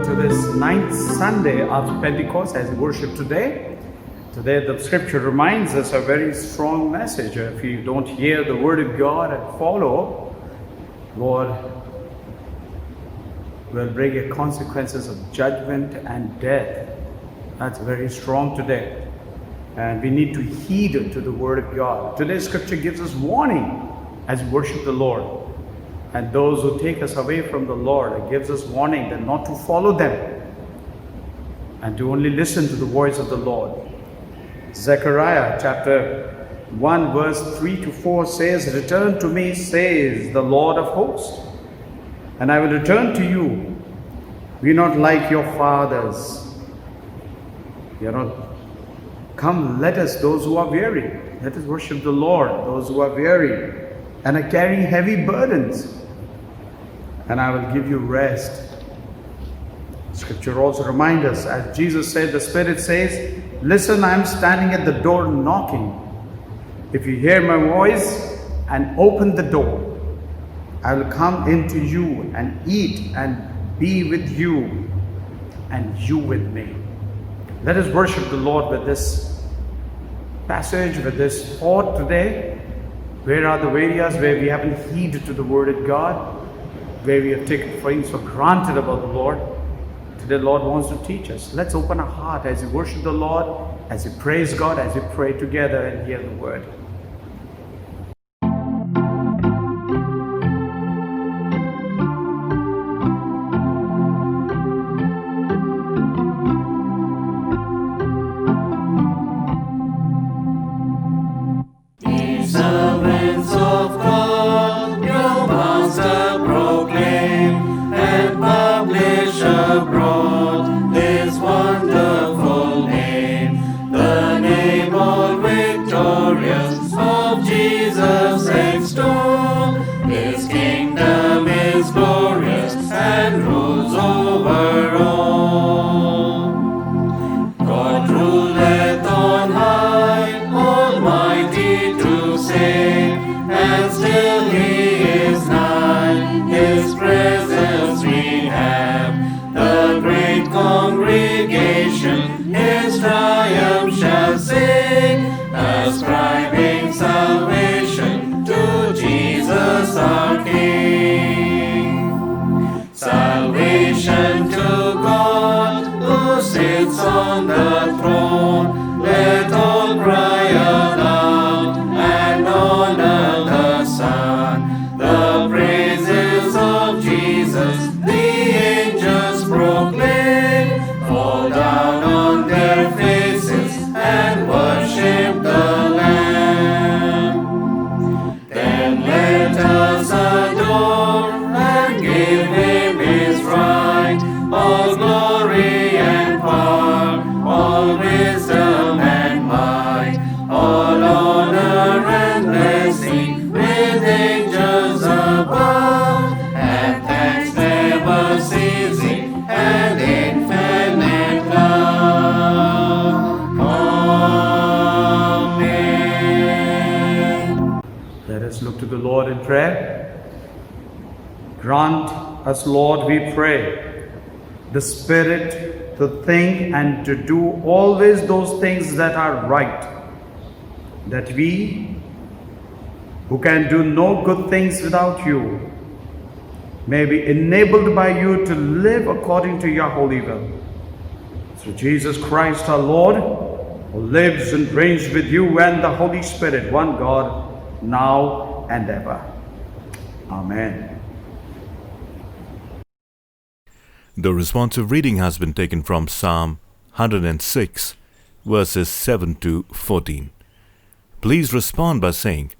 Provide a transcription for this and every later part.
to this ninth Sunday after Pentecost as we worship today. Today the scripture reminds us a very strong message. If you don't hear the word of God and follow, Lord will bring you consequences of judgment and death. That's very strong today. And we need to heed to the word of God. Today's scripture gives us warning as we worship the Lord. And those who take us away from the Lord, it gives us warning that not to follow them and to only listen to the voice of the Lord. Zechariah chapter 1 verse 3 to 4 says, "Return to me, says the Lord of hosts, and I will return to you. Be not like your fathers." Come, let us, those who are weary, let us worship the Lord, those who are weary and are carrying heavy burdens, and I will give you rest. Scripture also reminds us, as Jesus said, the Spirit says, "Listen, I am standing at the door knocking. If you hear my voice and open the door, I will come into you and eat and be with you and you with me." Let us worship the Lord with this passage, with this thought today. Where are the areas where we haven't heeded to the word of God, where we have taken things for granted about the Lord? Today the Lord wants to teach us. Let's open our heart as we worship the Lord, as we praise God, as we pray together and hear the word. Servants of God, your Master proclaim and publish abroad His wonderful name, the name all victorious of Jesus extol. His kingdom is glorious and rules over all. God ruleth on high, almighty to save, and still He is nigh. His presence we have, the great congregation His triumph shall sing, ascribing salvation to Jesus our King. Salvation to God who sits on the throne, let all cry aloud and honor the Son. The praises of Jesus the angels proclaim, fall down on their faces and worship the Lamb. Then let us adore and give Him His right, all glory and power, all wisdom and might, all honor and blessing with angels above, and thanks never ceasing and infinite love. Amen. Let us look to the Lord in prayer. Grant us, Lord, we pray, the Spirit to think and to do always those things that are right, that we, who can do no good things without you, may be enabled by you to live according to your holy will. Through Jesus Christ our Lord, who lives and reigns with you and the Holy Spirit, one God, now and ever. Amen. The responsive reading has been taken from Psalm 106, verses 7 to 14. Please respond by saying,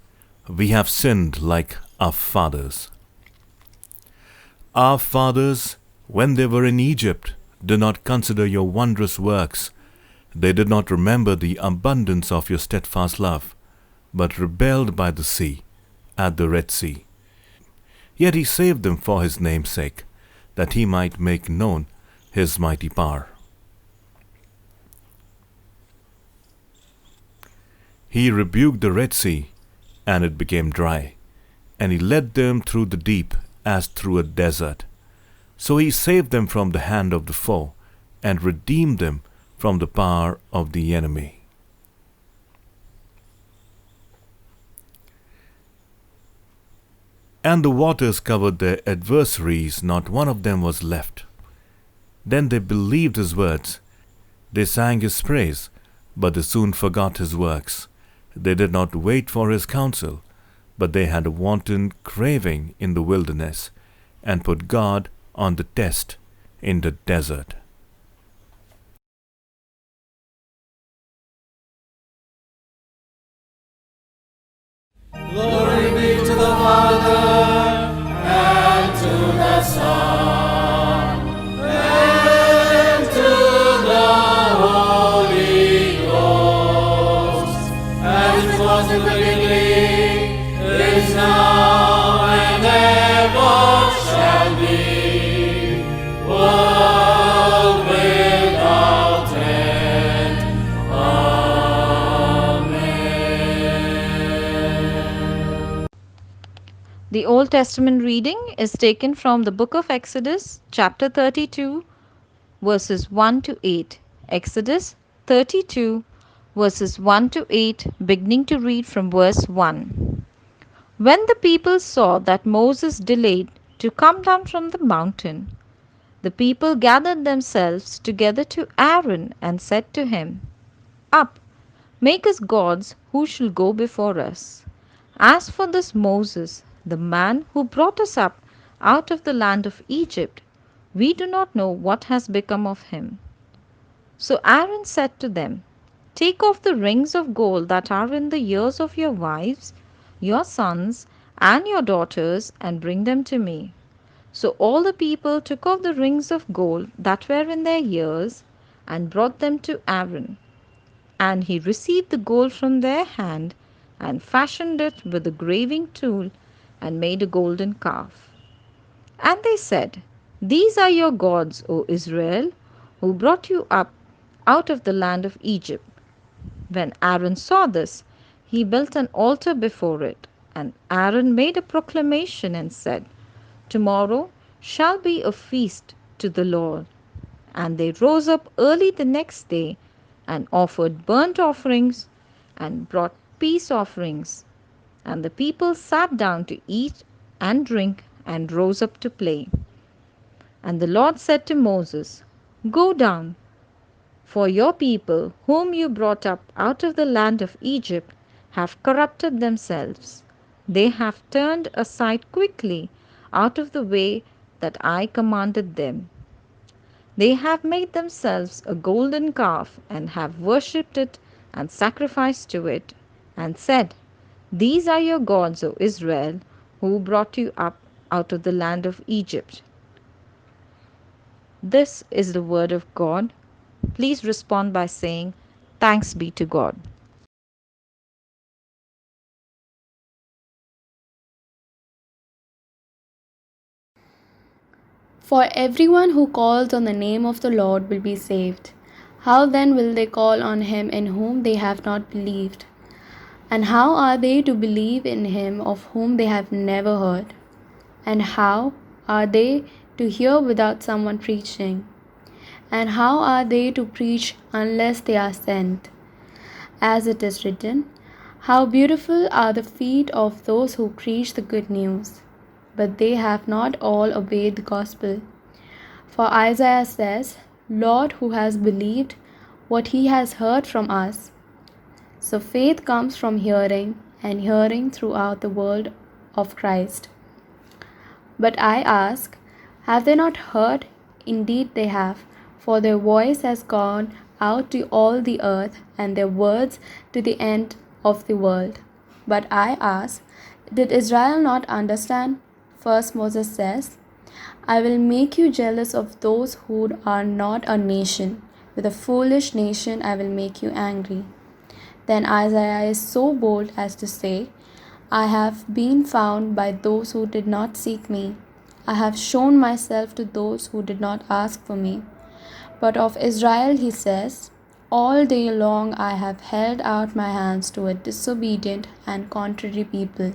"We have sinned like our fathers." Our fathers, when they were in Egypt, did not consider your wondrous works. They did not remember the abundance of your steadfast love, but rebelled by the sea, at the Red Sea. Yet He saved them for His name's sake, that He might make known His mighty power. He rebuked the Red Sea, and it became dry, and He led them through the deep as through a desert. So he saved them from the hand of the foe and redeemed them from the power of the enemy. And the waters covered their adversaries, not one of them was left. Then they believed his words. They sang his praise, but they soon forgot his works. They did not wait for his counsel, but they had a wanton craving in the wilderness, and put God on the test in the desert. Glory be to the Father, and to the Son, and to the Holy Ghost, as it was in the beginning, is now, and ever shall be, world without end. Amen. The Old Testament reading is taken from the book of Exodus, chapter 32, verses 1 to 8. Exodus 32, verses 1 to 8, beginning to read from verse 1. When the people saw that Moses delayed to come down from the mountain, the people gathered themselves together to Aaron and said to him, Up, make us gods who shall go before us. As for this Moses, the man who brought us up out of the land of Egypt, we do not know what has become of him. So Aaron said to them, Take off the rings of gold that are in the ears of your wives, your sons, and your daughters, and bring them to me. So all the people took off the rings of gold that were in their ears, and brought them to Aaron. And he received the gold from their hand, and fashioned it with a graving tool, and made a golden calf. And they said, These are your gods, O Israel, who brought you up out of the land of Egypt. When Aaron saw this, he built an altar before it. And Aaron made a proclamation and said, Tomorrow shall be a feast to the Lord. And they rose up early the next day, and offered burnt offerings, and brought peace offerings. And the people sat down to eat and drink, and rose up to play. And the Lord said to Moses, Go down, for your people, whom you brought up out of the land of Egypt, have corrupted themselves. They have turned aside quickly out of the way that I commanded them. They have made themselves a golden calf, and have worshipped it, and sacrificed to it, and said, These are your gods, O Israel, who brought you up out of the land of Egypt. This is the word of God. Please respond by saying, Thanks be to God. For everyone who calls on the name of the Lord will be saved. How then will they call on him in whom they have not believed? And how are they to believe in him of whom they have never heard? And how are they to hear without someone preaching? And how are they to preach unless they are sent? As it is written, How beautiful are the feet of those who preach the good news! But they have not all obeyed the gospel. For Isaiah says, Lord, who has believed what he has heard from us? So faith comes from hearing, and hearing throughout the word of Christ. But I ask, have they not heard? Indeed they have, for their voice has gone out to all the earth, and their words to the end of the world. But I ask, did Israel not understand? First Moses says, I will make you jealous of those who are not a nation. With a foolish nation I will make you angry. Then Isaiah is so bold as to say, I have been found by those who did not seek me. I have shown myself to those who did not ask for me. But of Israel he says, All day long I have held out my hands to a disobedient and contrary people.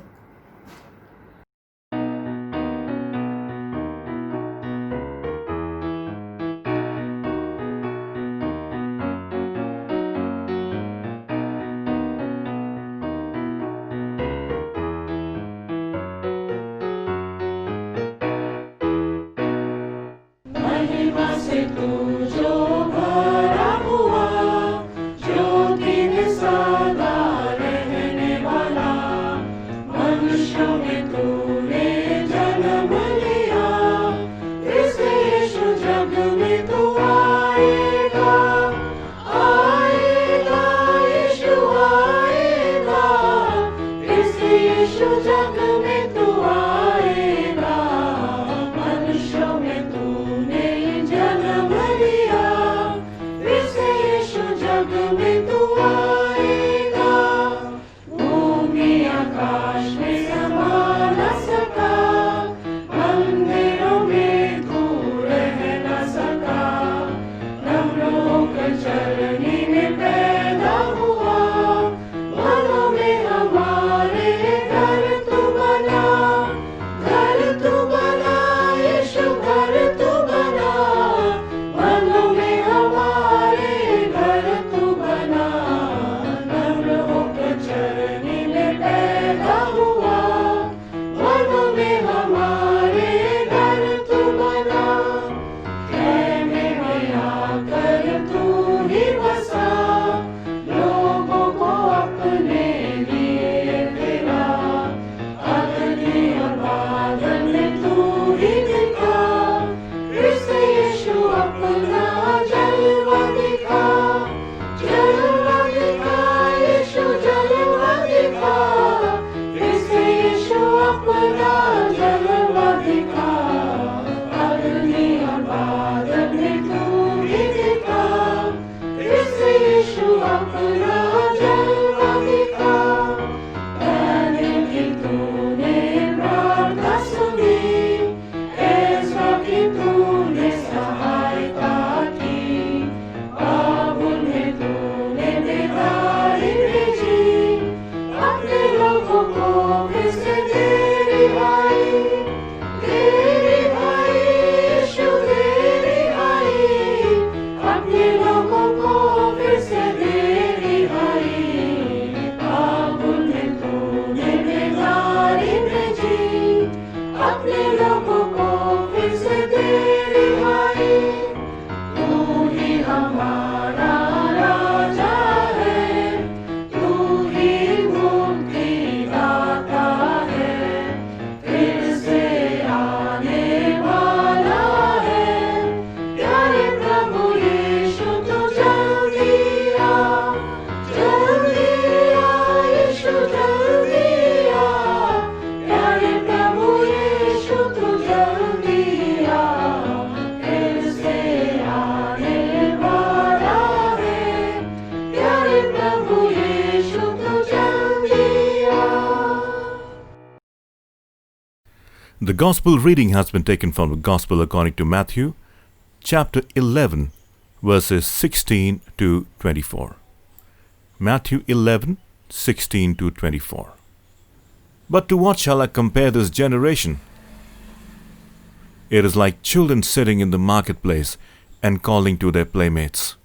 The Gospel reading has been taken from the Gospel according to Matthew, chapter 11, verses 16 to 24. Matthew 11, 16 to 24. But to what shall I compare this generation? It is like children sitting in the marketplace and calling to their playmates.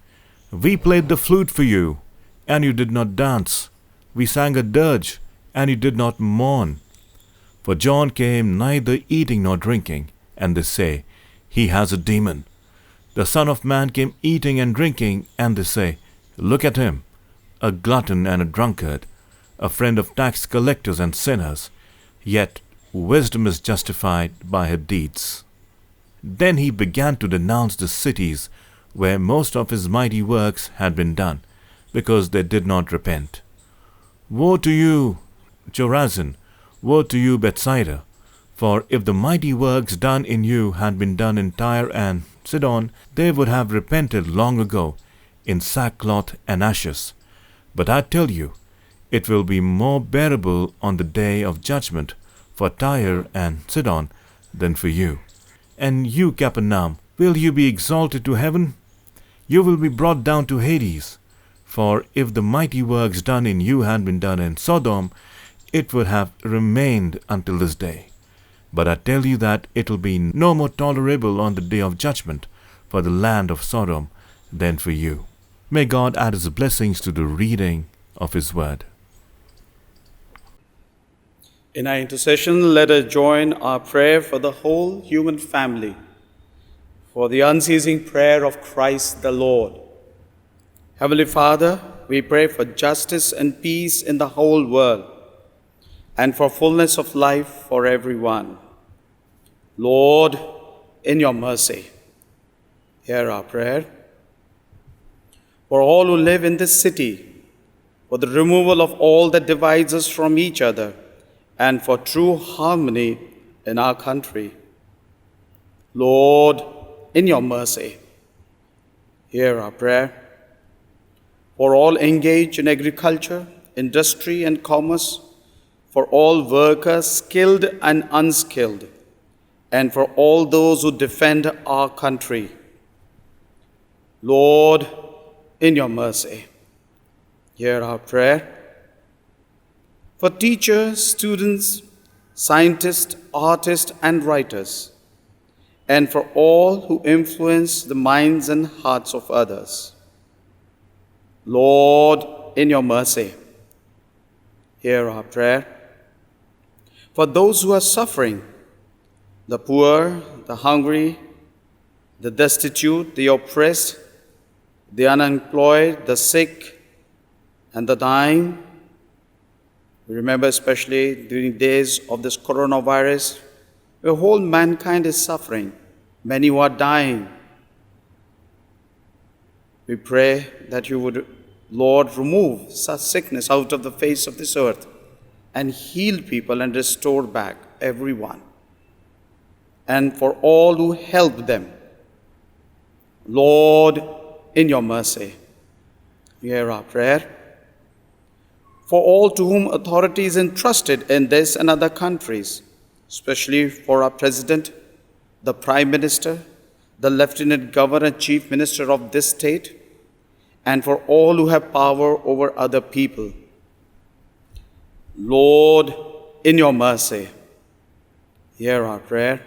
We played the flute for you, and you did not dance. We sang a dirge, and you did not mourn. For John came neither eating nor drinking, and they say, He has a demon. The Son of Man came eating and drinking, and they say, Look at him, a glutton and a drunkard, a friend of tax collectors and sinners. Yet wisdom is justified by her deeds. Then he began to denounce the cities where most of his mighty works had been done, because they did not repent. Woe to you, Chorazin! Woe to you, Bethsaida! For if the mighty works done in you had been done in Tyre and Sidon, they would have repented long ago in sackcloth and ashes. But I tell you, it will be more bearable on the day of judgment for Tyre and Sidon than for you. And you, Capernaum, will you be exalted to heaven? You will be brought down to Hades. For if the mighty works done in you had been done in Sodom, it would have remained until this day. But I tell you that it will be no more tolerable on the day of judgment for the land of Sodom than for you. May God add His blessings to the reading of His word. In our intercession, let us join our prayer for the whole human family, for the unceasing prayer of Christ the Lord. Heavenly Father, we pray for justice and peace in the whole world, and for fullness of life for everyone. Lord, in your mercy, hear our prayer. For all who live in this city, for the removal of all that divides us from each other, and for true harmony in our country. Lord, in your mercy, hear our prayer. For all engaged in agriculture, industry, and commerce, for all workers, skilled and unskilled, and for all those who defend our country. Lord, in your mercy, hear our prayer. For teachers, students, scientists, artists, and writers, and for all who influence the minds and hearts of others. Lord, in your mercy, hear our prayer. For those who are suffering, the poor, the hungry, the destitute, the oppressed, the unemployed, the sick, and the dying. We remember especially during days of this coronavirus, where whole mankind is suffering, many who are dying. We pray that you would, Lord, remove such sickness out of the face of this earth and heal people and restore back everyone. And for all who help them, Lord, in your mercy, hear our prayer. For all to whom authority is entrusted in this and other countries, especially for our President, the Prime Minister, the Lieutenant Governor and Chief Minister of this state, and for all who have power over other people. Lord, in your mercy, hear our prayer.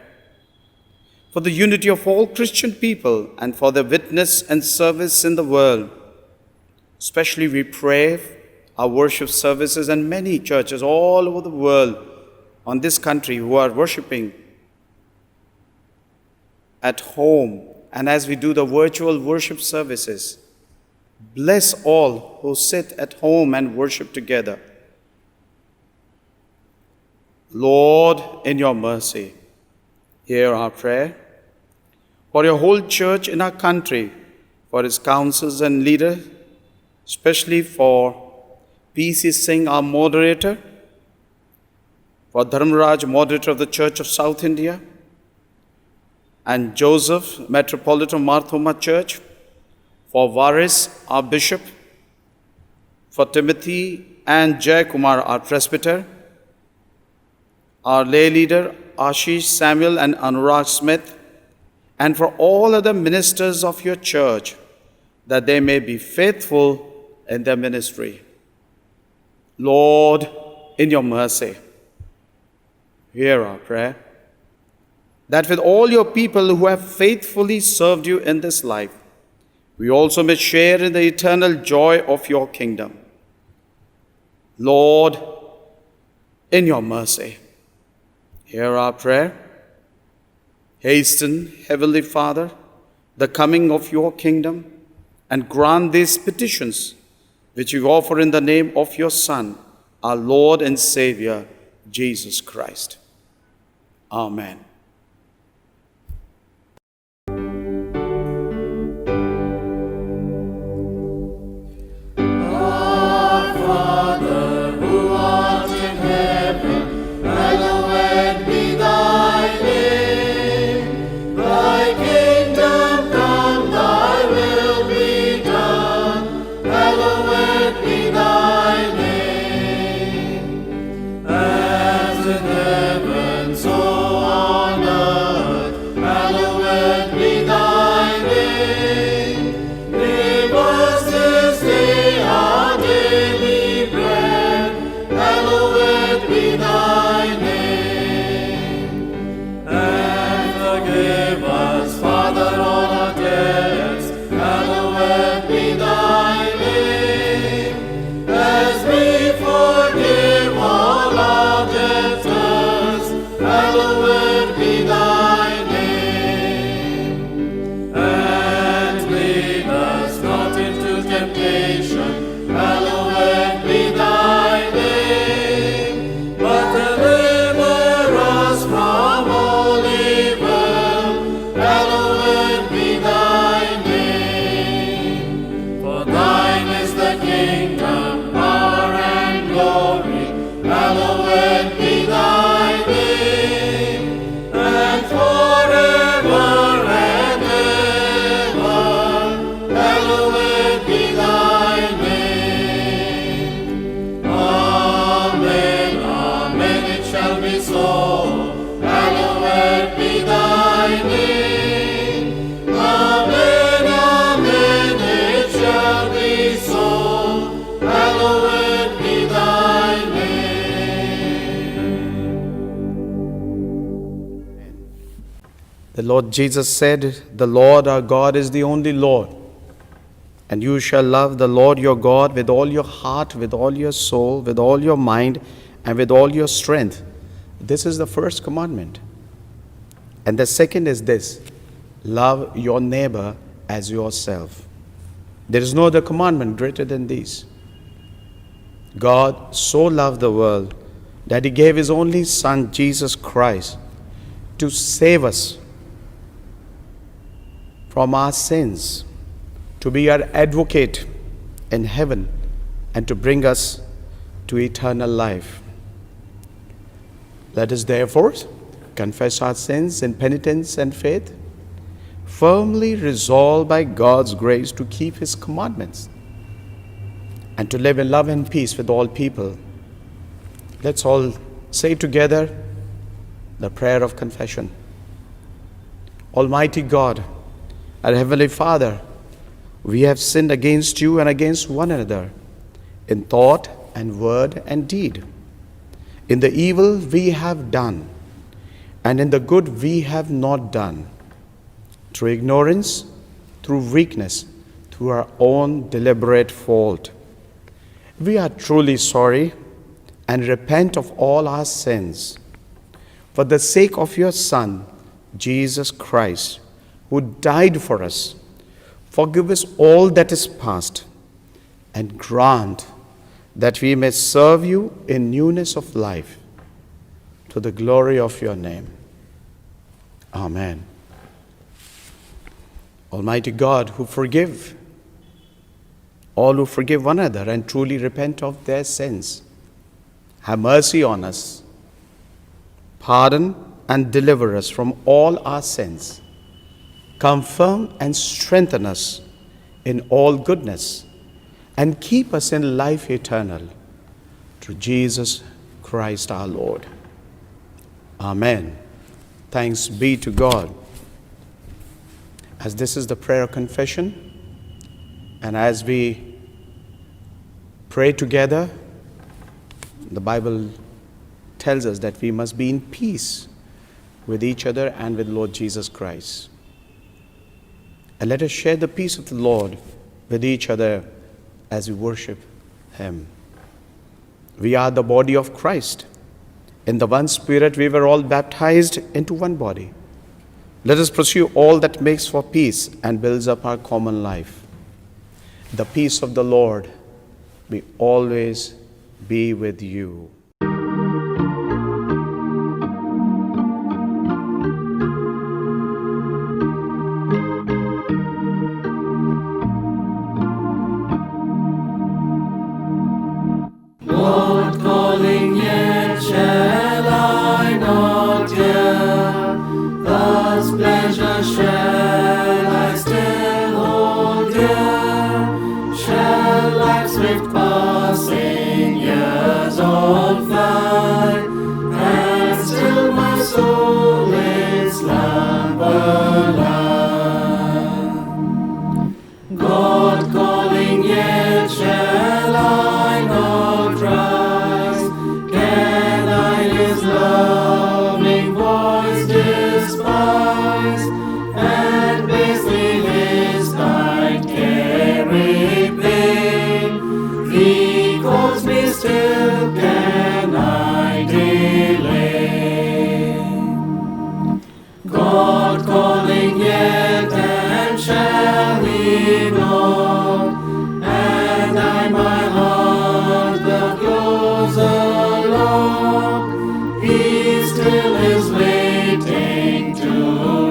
For the unity of all Christian people and for their witness and service in the world, especially we pray our worship services and many churches all over the world on this country who are worshiping at home, and as we do the virtual worship services, bless all who sit at home and worship together. Lord, in your mercy, hear our prayer. For your whole church in our country, for its councils and leaders, especially for P.C. Singh, our moderator, for Dharmaraj, moderator of the Church of South India, and Joseph, Metropolitan Marthoma Church, for Varis, our bishop, for Timothy and Jay Kumar, our presbyter, our lay leader, Ashish Samuel and Anurag Smith, and for all other ministers of your church, that they may be faithful in their ministry. Lord, in your mercy, hear our prayer, that with all your people who have faithfully served you in this life, we also may share in the eternal joy of your kingdom. Lord, in your mercy, hear our prayer. Hasten, Heavenly Father, the coming of your kingdom, and grant these petitions, which we offer in the name of your Son, our Lord and Savior, Jesus Christ. Amen. Our Father, who art in heaven, hallowed be thy name. Thy kingdom come, thy will be done. Hallowed be thy name. As in heaven, so on earth, hallowed be thy name. Give us this day our daily bread. Hallowed be thy name. And forgive us, Father, all our debts. Hallowed be thy name. As we forgive all our debtors. Hallowed be thy name. And lead us not into temptation. Hallowed be thy name. But deliver us from all evil. Hallowed be thy name. For thine is the kingdom, power, and glory. Hallowed be thy name. And forever and ever. Hallowed be thy name. Amen, amen, it shall be so. Hallowed be thy name. Amen, amen, it shall be so. Hallowed be thy name. The Lord Jesus said, "The Lord our God is the only Lord, and you shall love the Lord your God with all your heart, with all your soul, with all your mind, and with all your strength." This is the first commandment. And the second is this: love your neighbor as yourself. There is no other commandment greater than these. God so loved the world that he gave his only Son, Jesus Christ, to save us from our sins, to be our advocate in heaven, and to bring us to eternal life. Let us therefore confess our sins in penitence and faith, firmly resolved by God's grace to keep his commandments and to live in love and peace with all people. Let's all say together the prayer of confession. Almighty God, our Heavenly Father, we have sinned against you and against one another in thought and word and deed, in the evil we have done and in the good we have not done, through ignorance, through weakness, through our own deliberate fault. We are truly sorry and repent of all our sins. For the sake of your Son, Jesus Christ, who died for us, forgive us all that is past, and grant that we may serve you in newness of life, to the glory of your name. Amen. Almighty God, who forgive all who forgive one another and truly repent of their sins, have mercy on us, pardon and deliver us from all our sins, confirm and strengthen us in all goodness, and keep us in life eternal, through Jesus Christ our Lord. Amen. Thanks be to God. As this is the prayer confession, and as we pray together, the Bible tells us that we must be in peace with each other and with Lord Jesus Christ. And let us share the peace of the Lord with each other as we worship Him. We are the body of Christ. In the one Spirit we were all baptized into one body. Let us pursue all that makes for peace and builds up our common life. The peace of the Lord may always be with you. Lord, calling yet shall I not hear? Thus pleasure shall I still hold dear? Shall life's swift passing years all fly, and still my soul in slumber lie? God calling yet shall I not rise? Can I His loving voice despise, and basely His kind carry pain? He calls me still, can I delay? God calling yet, and shall He not? And I my heart the closer lock. He still is waiting to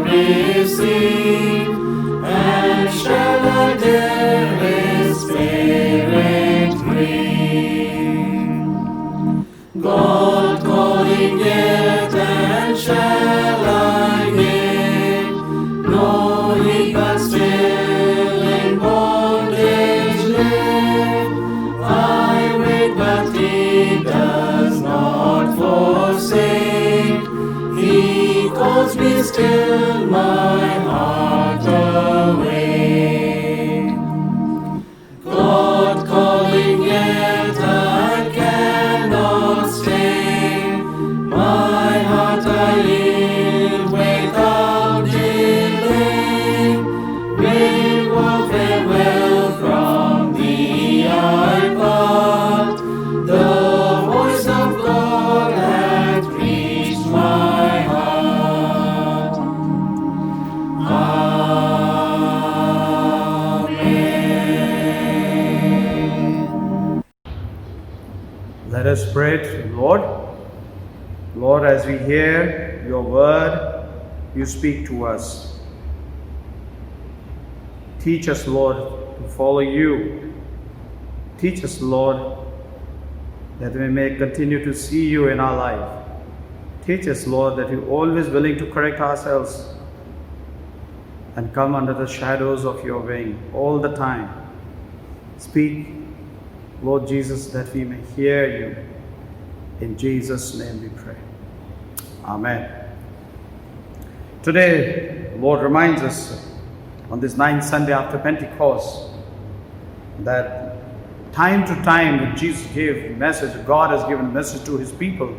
receive, and shall I dare His Spirit grieve? God calling yet, and shall I hear? No, He but still in bondage live. I wait, but He does not forsake. He calls me still, my heart away. God calling yet, I cannot stay. My heart I yield without delay. May walk farewell from Thee I part. The voice of God hath reached my heart. Amen. Let us pray to the Lord. Lord, as we hear your word, you speak to us. Teach us, Lord, to follow you. Teach us, Lord, that we may continue to see you in our life. Teach us, Lord, that we're always willing to correct ourselves and come under the shadows of your wing all the time. Speak, Lord Jesus, that we may hear you. In Jesus' name we pray. Amen. Today, the Lord reminds us on this 9th Sunday after Pentecost that time to time when Jesus gave a message, God has given a message to His people,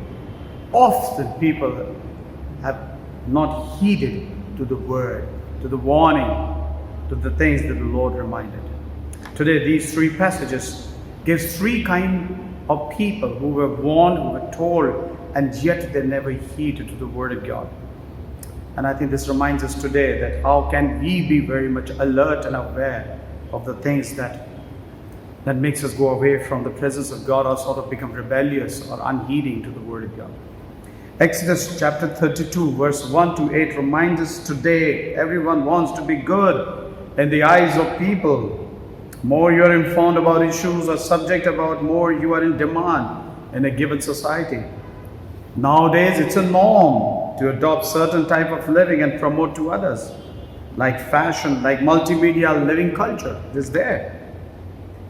often people have not heeded to the word, to the warning, to the things that the Lord reminded. Today, these three passages give three kinds of people who were warned, who were told, and yet they never heeded to the word of God. And I think this reminds us today that how can we be very much alert and aware of the things that makes us go away from the presence of God, or sort of become rebellious or unheeding to the word of God. Exodus chapter 32 verse 1 to 8 reminds us today everyone wants to be good in the eyes of people. More you are informed about issues or subject about, more you are in demand in a given society. Nowadays it's a norm to adopt certain type of living and promote to others, like fashion, like multimedia living culture is there.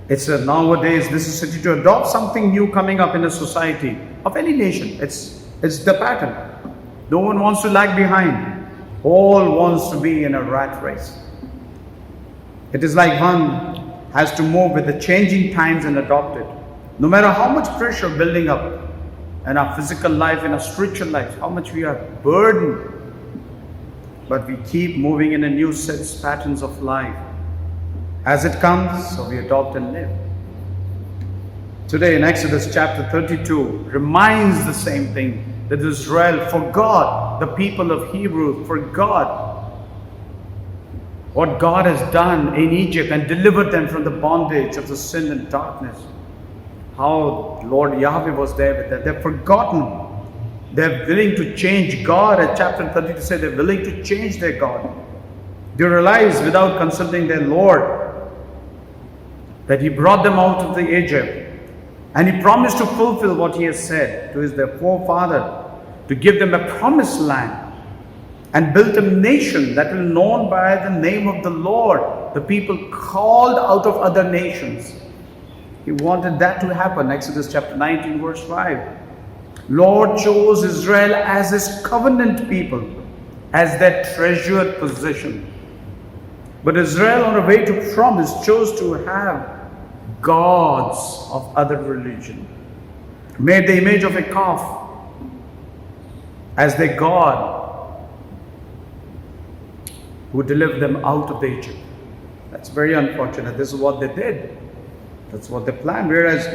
It's a nowadays necessity to adopt something new coming up in a society of any nation. It's the pattern. No one wants to lag behind. All wants to be in a rat race. It is like one has to move with the changing times and adopt it. No matter how much pressure building up in our physical life, in our spiritual life, how much we are burdened, but we keep moving in a new set patterns of life. As it comes, so we adopt and live. Today in Exodus chapter 32 reminds the same thing, that Israel forgot, the people of Hebrew forgot what God has done in Egypt and delivered them from the bondage of the sin and darkness. How Lord Yahweh was there with them. They've forgotten. They're willing to change God. At chapter 32 says they're willing to change their God. They realize without consulting their Lord that He brought them out of the Egypt. And He promised to fulfill what He has said to their forefather, to give them a promised land and built a nation that will be known by the name of the Lord, the people called out of other nations. He wanted that to happen. Exodus chapter 19 verse 5. Lord chose Israel as His covenant people, as their treasured possession. But Israel, on the way to promise, chose to have gods of other religion, made the image of a calf as their God who delivered them out of Egypt. That's very unfortunate. This is what they did. That's what they planned. Whereas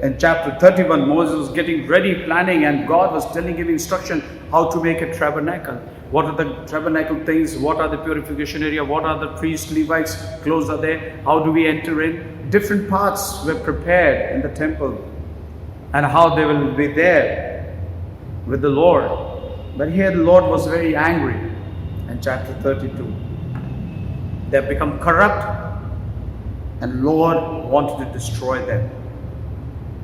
in chapter 31, Moses was getting ready, planning, and God was giving instruction how to make a tabernacle. What are the tabernacle things? What are the purification area? What are the priests, Levites, clothes are there? How do we enter in? Different parts were prepared in the temple and how they will be there with the Lord. But here the Lord was very angry in chapter 32. They have become corrupt and Lord wanted to destroy them.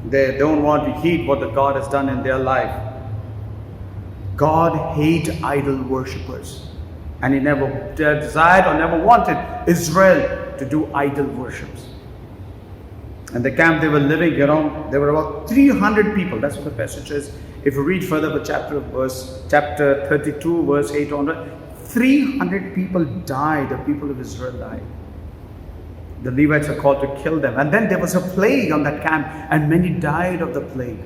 They don't want to heed what the God has done in their life. God hates idol worshippers, and He never desired or never wanted Israel to do idol worships. And the camp they were living, there were about 300 people. That's what the passage says. If you read further the chapter 32, verse 8 onward, 300 people died, the people of Israel died. The Levites are called to kill them. And then there was a plague on that camp, and many died of the plague.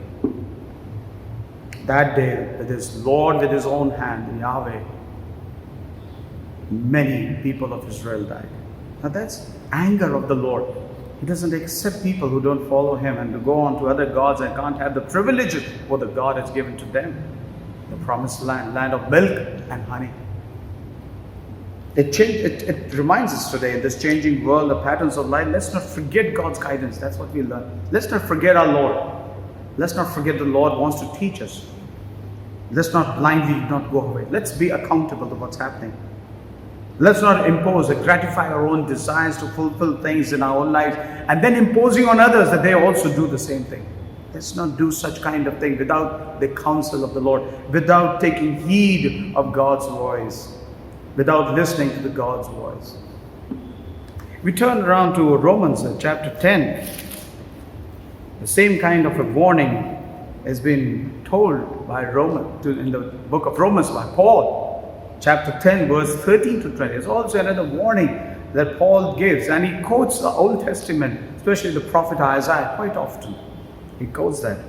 That day, with His Lord with His own hand, Yahweh, many people of Israel died. Now that's anger of the Lord. He doesn't accept people who don't follow Him and to go on to other gods and can't have the privileges what the God has given to them. The promised land, land of milk and honey. It reminds us today in this changing world, the patterns of life. Let's not forget God's guidance. That's what we learn. Let's not forget our Lord. Let's not forget the Lord wants to teach us. Let's not blindly not go away. Let's be accountable to what's happening. Let's not impose or gratify our own desires to fulfill things in our own lives and then imposing on others that they also do the same thing. Let's not do such kind of thing without the counsel of the Lord, without taking heed of God's voice, without listening to the God's voice. We turn around to Romans chapter 10. The same kind of a warning has been told by in the book of Romans by Paul. Chapter 10 verse 13 to 20. It's also another warning that Paul gives, and he quotes the Old Testament, especially the prophet Isaiah, quite often. He quotes that.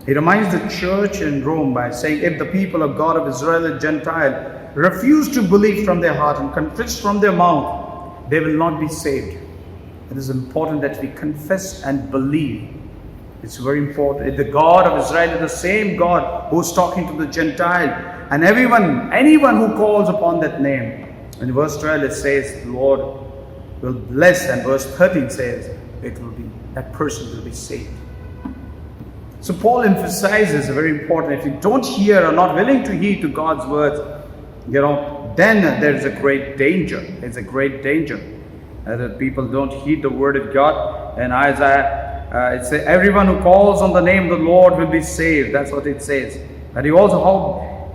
He reminds the church in Rome by saying, if the people of God of Israel and Gentile refuse to believe from their heart and confess from their mouth, they will not be saved. It is important that we confess and believe. It's very important. The God of Israel is the same God who's talking to the Gentile and anyone who calls upon that name. In verse 12 it says, the Lord will bless, and verse 13 says, that person will be saved. So Paul emphasizes very important, if you don't hear or not willing to heed to God's words, then there is a great danger. It's a great danger that people don't heed the word of God. And Isaiah, it says, everyone who calls on the name of the Lord will be saved. That's what it says. And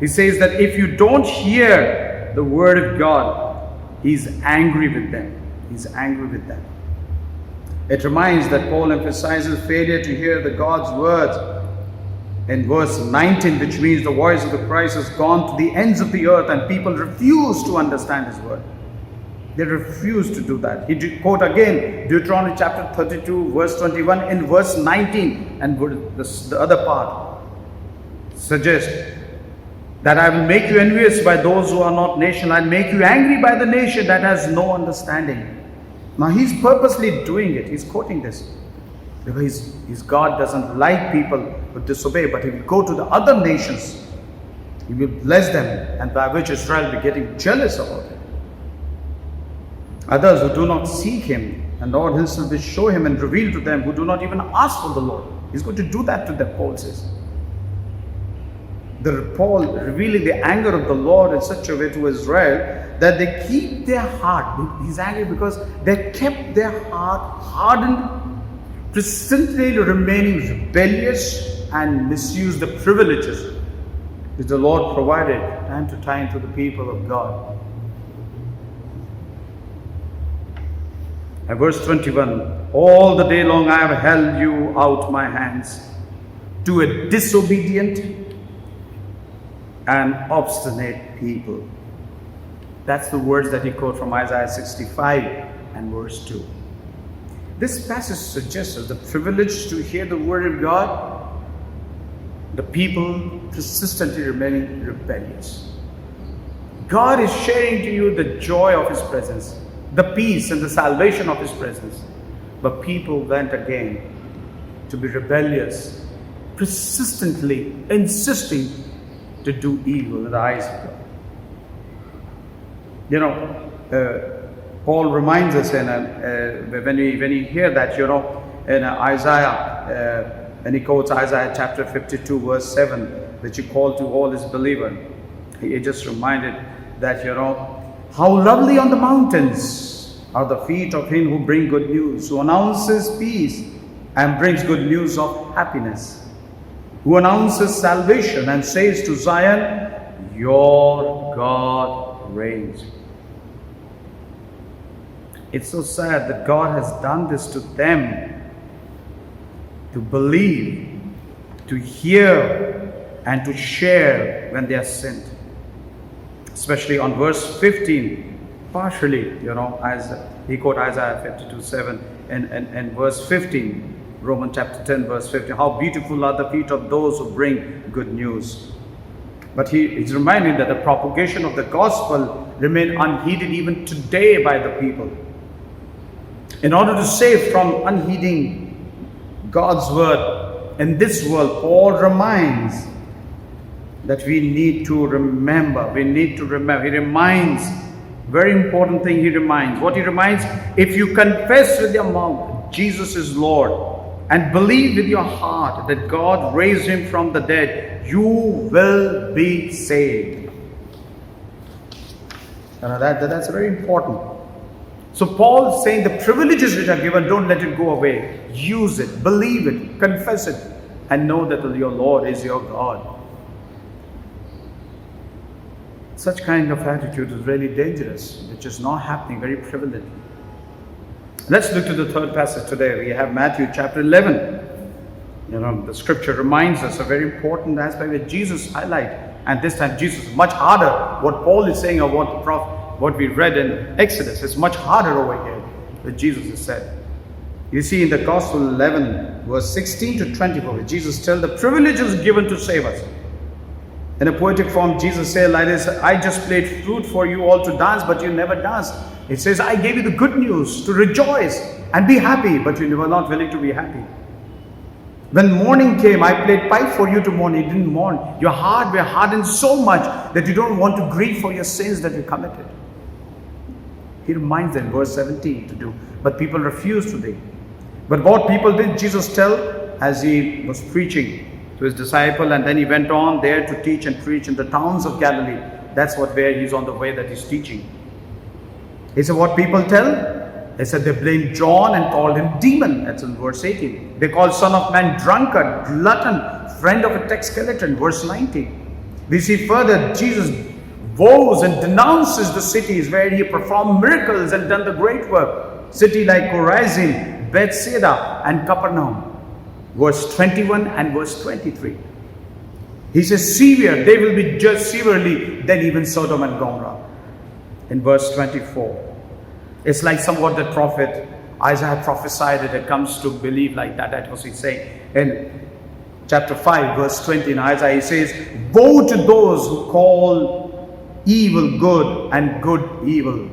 he says that if you don't hear the word of God, He's angry with them. He's angry with them. It reminds that Paul emphasizes failure to hear the God's words in verse 19, which means the voice of the Christ has gone to the ends of the earth and people refuse to understand his word. They refuse to do that. He did quote again Deuteronomy chapter 32 verse 21 in verse 19, and the other part suggests that I will make you envious by those who are not nation. I'll make you angry by the nation that has no understanding. Now he's purposely doing it. He's quoting this because his God doesn't like people who disobey, but he will go to the other nations. He will bless them, and by which Israel will be getting jealous about it. Others who do not seek him, and Lord himself will show him and reveal to them who do not even ask for the Lord. He's going to do that to them, Paul says. Paul revealing the anger of the Lord in such a way to Israel that they keep their heart. He's angry because they kept their heart hardened, persistently remaining rebellious and misuse the privileges which the Lord provided time to time to the people of God. And verse 21, all the day long I have held you out my hands to a disobedient and obstinate people. That's the words that he quotes from Isaiah 65 and verse 2. This passage suggests us the privilege to hear the word of God, the people persistently remaining rebellious. God is sharing to you the joy of his presence, the peace and the salvation of his presence. But people went again to be rebellious, persistently insisting to do evil in the eyes of God. Paul reminds us when we hear that, in Isaiah, when he quotes Isaiah chapter 52 verse 7, which he called to all his believers, he just reminded that, how lovely on the mountains are the feet of him who bring good news, who announces peace and brings good news of happiness, who announces salvation and says to Zion, your God reigns. It's so sad that God has done this to them, to believe, to hear, and to share when they are sent. Especially on verse 15, partially, as he quote Isaiah 52:7 and verse 15, Romans chapter 10 verse 15, how beautiful are the feet of those who bring good news. But he's reminding that the propagation of the gospel remain unheeded even today by the people. In order to save from unheeding God's word in this world, Paul reminds that we need to remember. He reminds, very important thing he reminds. What he reminds, if you confess with your mouth Jesus is Lord and believe with your heart that God raised him from the dead, you will be saved. That's very important. So Paul is saying the privileges which are given, don't let it go away. Use it, believe it, confess it, and know that your Lord is your God. Such kind of attitude is really dangerous, which is not happening very prevalently. Let's look to the third passage today. We have Matthew chapter 11. The scripture reminds us a very important aspect that Jesus highlights. And this time Jesus is much harder. What Paul is saying or what we read in Exodus is much harder over here that Jesus has said. You see in the Gospel 11 verse 16 to 24, Jesus tells the privileges given to save us. In a poetic form, Jesus said like this, I just played flute for you all to dance, but you never danced. It says, I gave you the good news to rejoice and be happy, but you were not willing to be happy. When morning came, I played pipe for you to mourn. You didn't mourn. Your heart were hardened so much that you don't want to grieve for your sins that you committed. He reminds them, verse 17, to do. But people refused to do. But what people did, Jesus tell as he was preaching to his disciple, and then he went on there to teach and preach in the towns of Galilee. That's where he's on the way that he's teaching. He said, what people tell? They said they blamed John and called him demon. That's in verse 18. They called Son of Man drunkard, glutton, friend of a tax collector in verse 19. We see further Jesus vows and denounces the cities where he performed miracles and done the great work. City like Chorazin, Bethsaida and Capernaum. Verse 21 and verse 23. He says severe, they will be judged severely than even Sodom and Gomorrah. In verse 24. It's like somewhat the prophet Isaiah prophesied it. It comes to believe like that. That was he saying. In chapter 5, verse 20, in Isaiah, he says, woe to those who call evil good and good evil,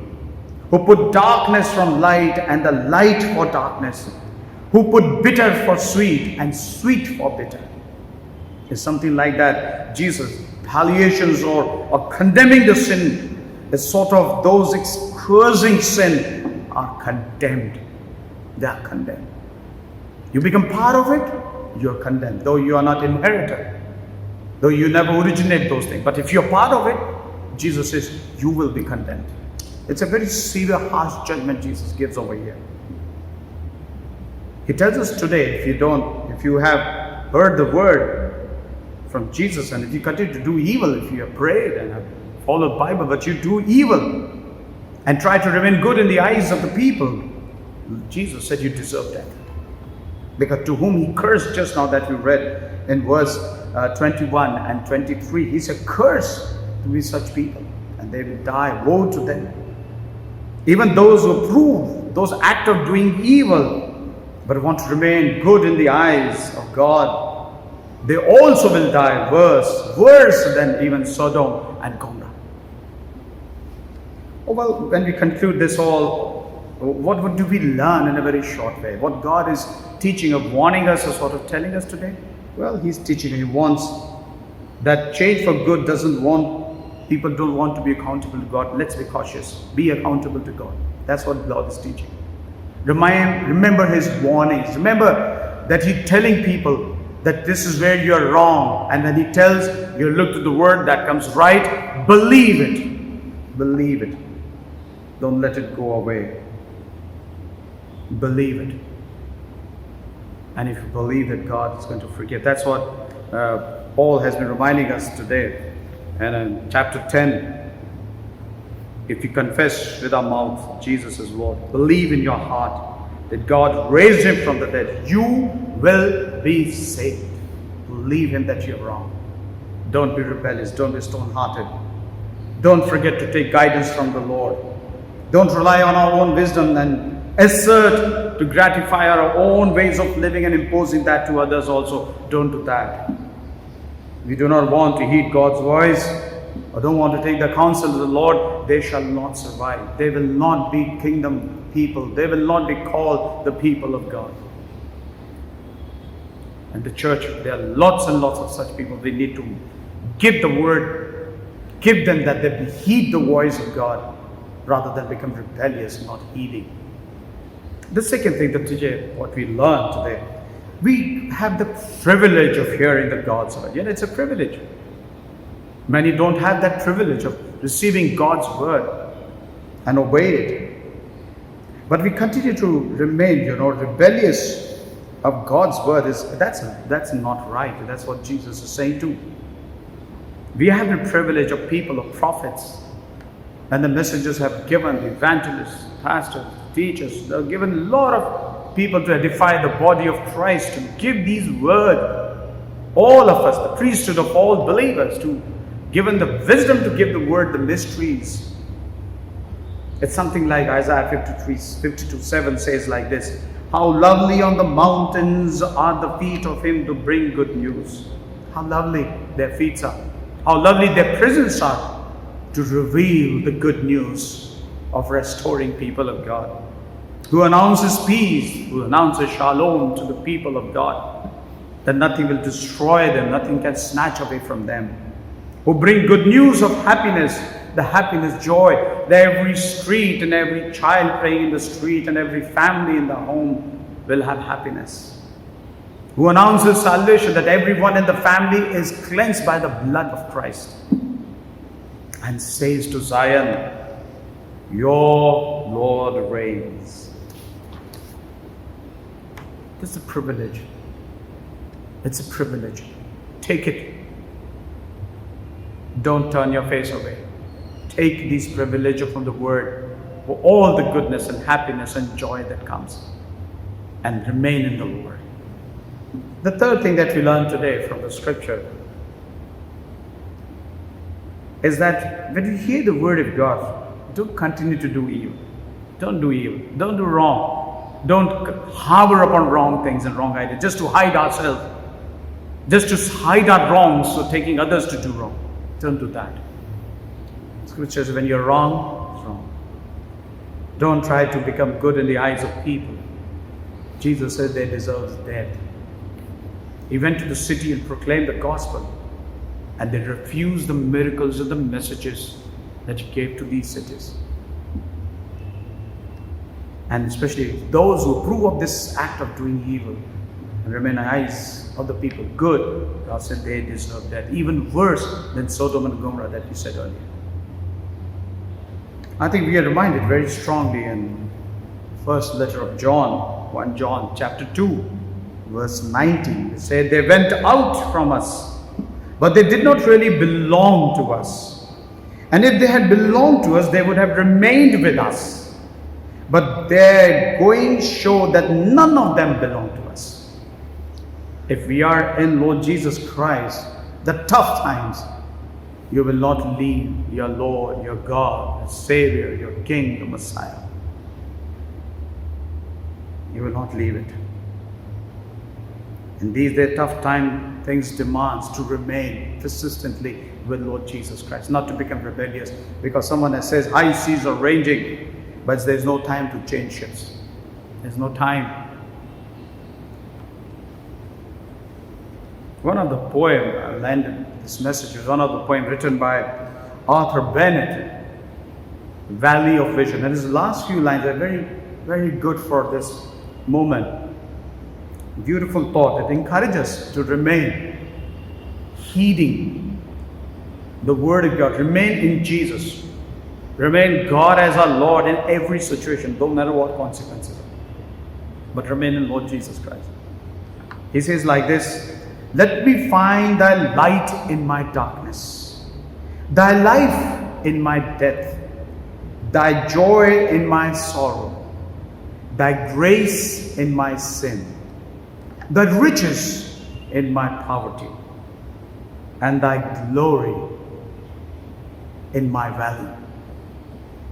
who put darkness from light and the light for darkness, who put bitter for sweet and sweet for bitter. It's something like that. Jesus, palliations or condemning the sin is sort of those cursing sin are condemned. They are condemned. You become part of it, you are condemned. Though you are not inheritor, though you never originate those things. But if you are part of it, Jesus says you will be condemned. It's a very severe, harsh judgment Jesus gives over here. He tells us today, if you have heard the word from Jesus, and if you continue to do evil, if you have prayed and have followed the Bible, but you do evil and try to remain good in the eyes of the people, Jesus said you deserve death. Because to whom he cursed just now that we read in verse 21 and 23, he said, curse to be such people, and they will die. Woe to them. Even those who approve those acts of doing evil, but want to remain good in the eyes of God, they also will die worse than even Sodom and Gomorrah. Oh, well, when we conclude this all, what do we learn in a very short way? What God is teaching or warning us or sort of telling us today? Well, He's teaching. He wants that change for good people don't want to be accountable to God. Let's be cautious. Be accountable to God. That's what God is teaching. Remember His warnings. Remember that He's telling people that this is where you're wrong. And when He tells you look to the word that comes right, believe it. Believe it. Don't let it go away. Believe it. And if you believe that God is going to forgive, that's what Paul has been reminding us today. And in chapter 10, if you confess with our mouth Jesus is Lord, believe in your heart that God raised Him from the dead, you will be saved. Believe Him that you're wrong. Don't be rebellious. Don't be stone-hearted. Don't forget to take guidance from the Lord. Don't rely on our own wisdom and assert to gratify our own ways of living and imposing that to others also. Don't do that. We do not want to heed God's voice or don't want to take the counsel of the Lord. They shall not survive. They will not be kingdom people. They will not be called the people of God. And the church, there are lots and lots of such people. We need to give the word, give them that they heed the voice of God rather than become rebellious, not heeding. The second thing that today, what we learn today, we have the privilege of hearing the God's word. Yeah, it's a privilege. Many don't have that privilege of receiving God's word and obey it. But we continue to remain, rebellious of God's word. That's not right. That's what Jesus is saying too. We have the privilege of people, of prophets, and the messengers have given, the evangelists, pastors, teachers, they have given a lot of people to edify the body of Christ, to give these words, all of us, the priesthood of all believers, to given the wisdom to give the word, the mysteries. It's something like Isaiah 52:7 says like this, how lovely on the mountains are the feet of him to bring good news. How lovely their feet are. How lovely their presence are to reveal the good news of restoring people of God. Who announces peace, who announces shalom to the people of God, that nothing will destroy them, nothing can snatch away from them. Who bring good news of happiness, the happiness, joy, that every street and every child playing in the street and every family in the home will have happiness. Who announces salvation, that everyone in the family is cleansed by the blood of Christ. And says to Zion, your Lord reigns. This is a privilege. It's a privilege. Take it. Don't turn your face away. Take these privileges from the word for all the goodness and happiness and joy that comes. And remain in the Lord. The third thing that we learn today from the scripture is that when you hear the word of God, don't continue to do evil. Don't do evil. Don't do wrong. Don't harbor upon wrong things and wrong ideas just to hide ourselves. Just to hide our wrongs, so taking others to do wrong. Don't do that. Scripture says when you're wrong, it's wrong. Don't try to become good in the eyes of people. Jesus said they deserve death. He went to the city and proclaimed the gospel, and they refused the miracles and the messages that he gave to these cities. And especially those who approve of this act of doing evil and remain in the eyes of the people good, God said they deserve death. Even worse than Sodom and Gomorrah that he said earlier. I think we are reminded very strongly in first letter of John, 1 John chapter 2, verse 19. It said, they went out from us, but they did not really belong to us. And if they had belonged to us, they would have remained with us. But their going showed that none of them belong to us. If we are in Lord Jesus Christ, the tough times, you will not leave your Lord, your God, your Savior, your King, your Messiah. You will not leave it. In these tough time, things demands to remain persistently with Lord Jesus Christ, not to become rebellious because someone says high seas are raging, but there's no time to change ships. There's no time. One of the poems, I landed this message, is one of the poems written by Arthur Bennett, Valley of Vision. And his last few lines are very, very good for this moment. Beautiful thought that encourages us to remain heeding the Word of God, remain in Jesus, remain God as our Lord in every situation, no matter what consequences, but remain in Lord Jesus Christ. He says like this, let me find thy light in my darkness, thy life in my death, thy joy in my sorrow, thy grace in my sin, thy riches in my poverty, and thy glory in my valley.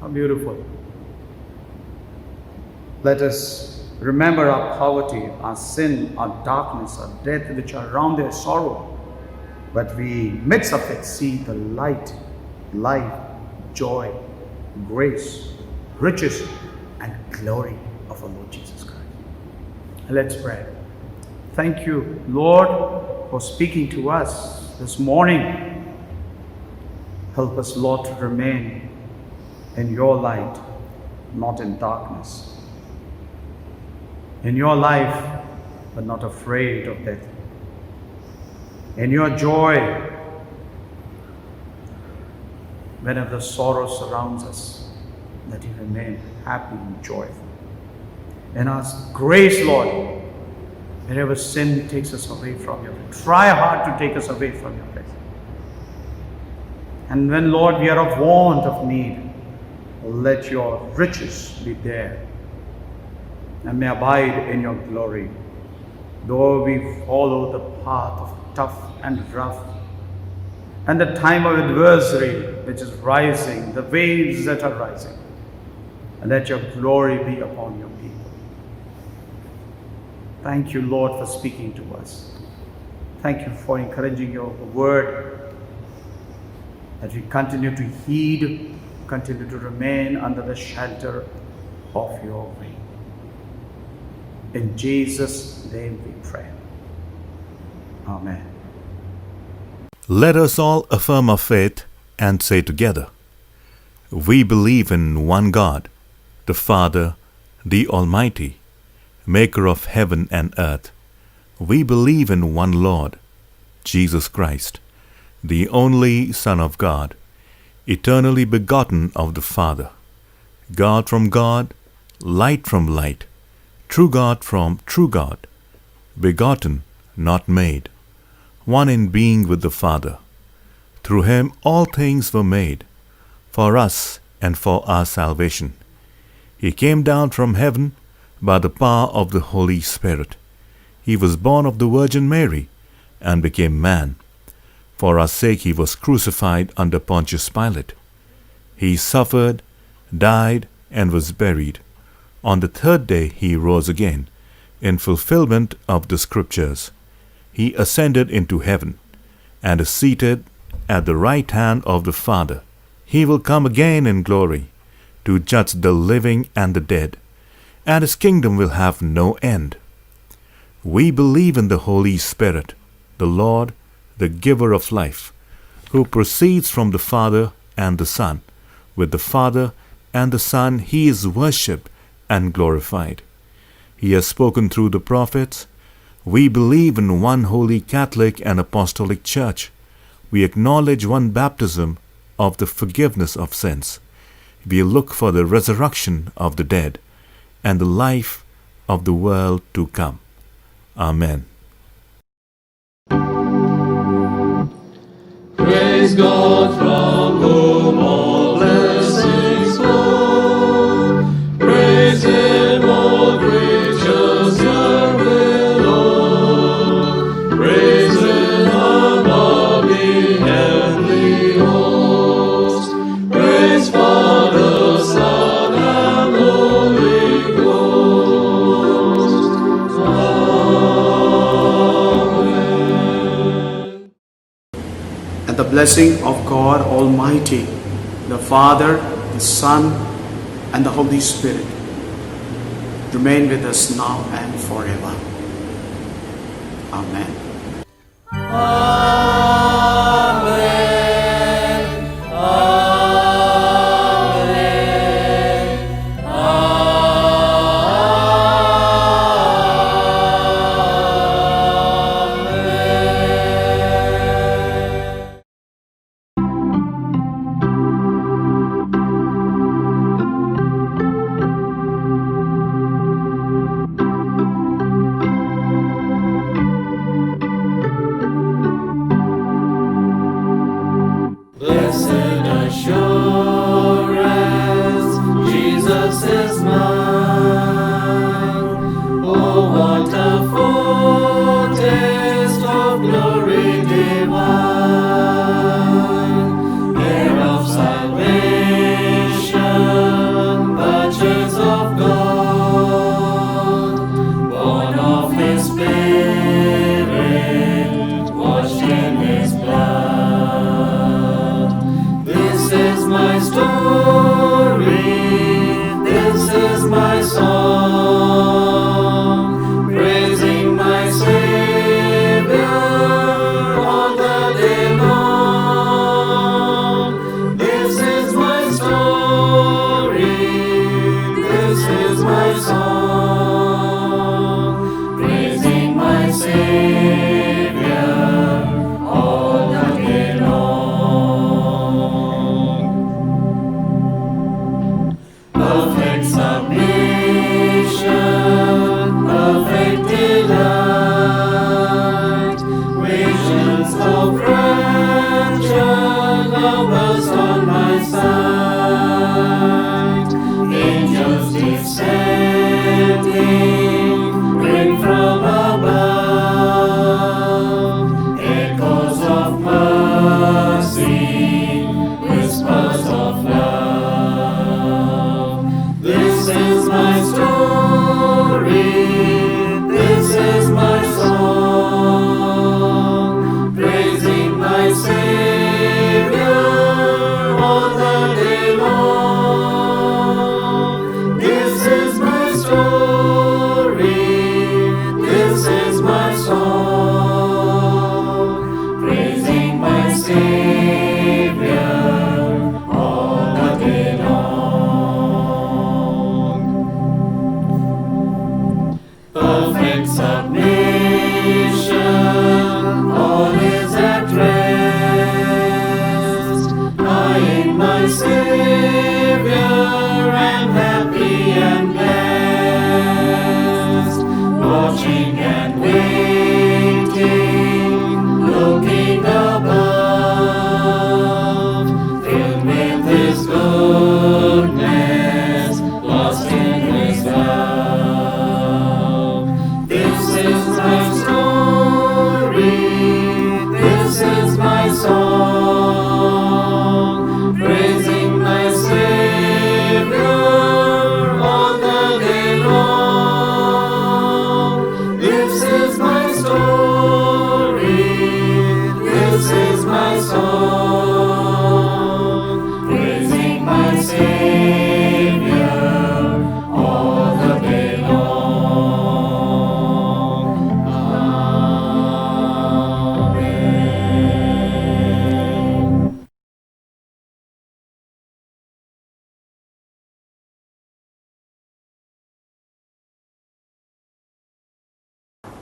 How beautiful. Let us remember our poverty, our sin, our darkness, our death, which are around their sorrow. But we, midst of it, see the light, life, joy, grace, riches, and glory of our Lord Jesus Christ. Let's pray. Thank you, Lord, for speaking to us this morning. Help us, Lord, to remain in your light, not in darkness. In your life, but not afraid of death. In your joy, whenever the sorrow surrounds us, that you remain happy and joyful. In our grace, Lord, whenever sin takes us away from you, try hard to take us away from your presence. And when, Lord, we are of want of need, let your riches be there and may abide in your glory. Though we follow the path of tough and rough, and the time of adversary which is rising, the waves that are rising, and let your glory be upon your people. Thank you, Lord, for speaking to us. Thank you for encouraging your word, that we continue to heed, continue to remain under the shelter of your wing. In Jesus' name we pray. Amen. Let us all affirm our faith and say together, we believe in one God, the Father, the Almighty, maker of heaven and earth. We believe in one Lord, Jesus Christ, the only Son of God, eternally begotten of the Father, God from God, light from light, true God from true God, begotten, not made, one in being with the Father. Through him all things were made, for us and for our salvation. He came down from heaven by the power of the Holy Spirit. He was born of the Virgin Mary and became man. For our sake he was crucified under Pontius Pilate. He suffered, died, and was buried. On the third day he rose again, in fulfillment of the Scriptures. He ascended into heaven, and is seated at the right hand of the Father. He will come again in glory, to judge the living and the dead, and his kingdom will have no end. We believe in the Holy Spirit, the Lord, the giver of life, who proceeds from the Father and the Son. With the Father and the Son he is worshipped and glorified. He has spoken through the prophets. We believe in one holy Catholic and Apostolic Church. We acknowledge one baptism of the forgiveness of sins. We look for the resurrection of the dead and the life of the world to come. Amen. Praise God from whom all blessings flow. Praise Him, all creatures here below. Praise Him above the heavenly host. Praise Father, Son, and Holy Ghost. Amen. And the blessing of God Almighty, the Father, the Son, and the Holy Spirit remain with us now and forever. Amen.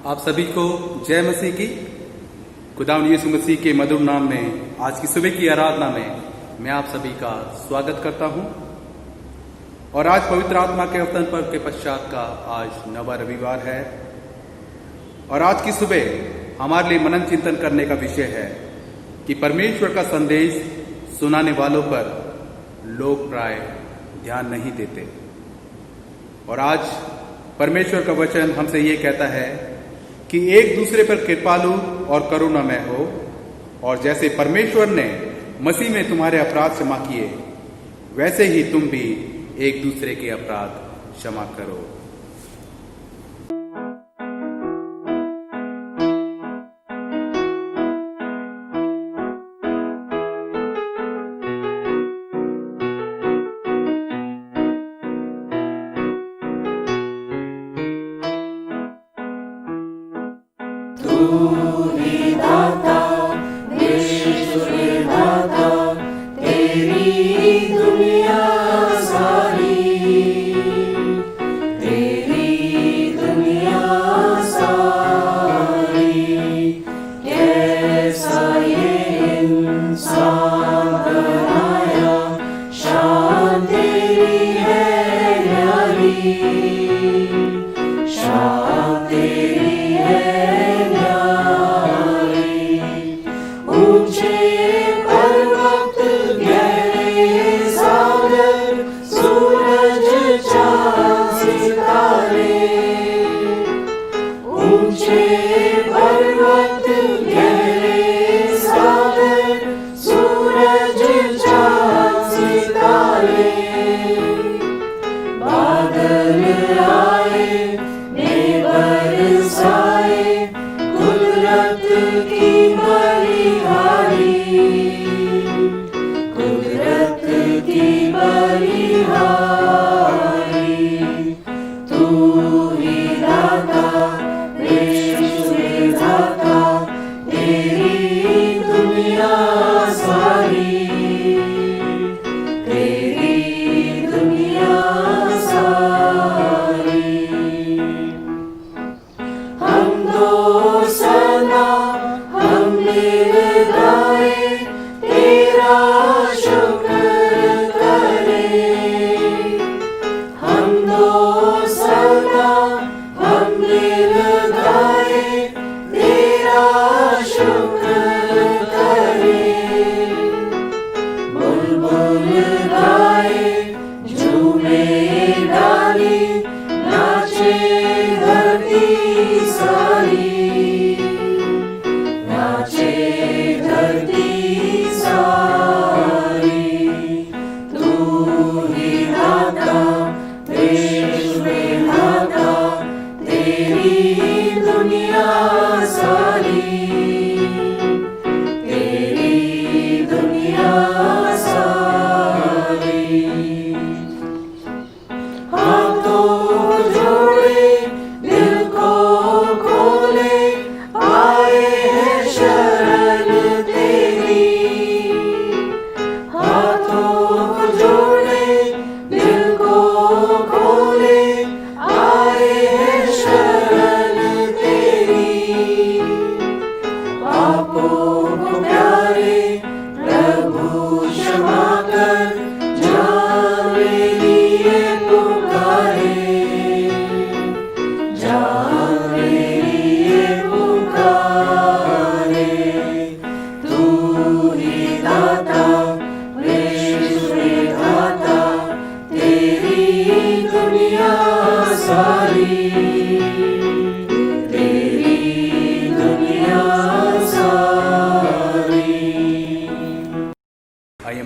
आप सभी को जय मसीह की। खुदावंद यीशु मसीह के मधुर नाम में आज की सुबह की आराधना में मैं आप सभी का स्वागत करता हूं। और आज पवित्र आत्मा के अवतरण पर्व के पश्चात का आज नवा रविवार है और आज की सुबह हमारे लिए मनन चिंतन करने का विषय है कि परमेश्वर का संदेश सुनाने वालों पर लोग प्राय ध्यान नहीं देते। और आज परमेश्वर का वचन हमसे ये कहता है कि एक दूसरे पर कृपालु और करुणामय हो, और जैसे परमेश्वर ने मसीह में तुम्हारे अपराध क्षमा किए वैसे ही तुम भी एक दूसरे के अपराध क्षमा करो।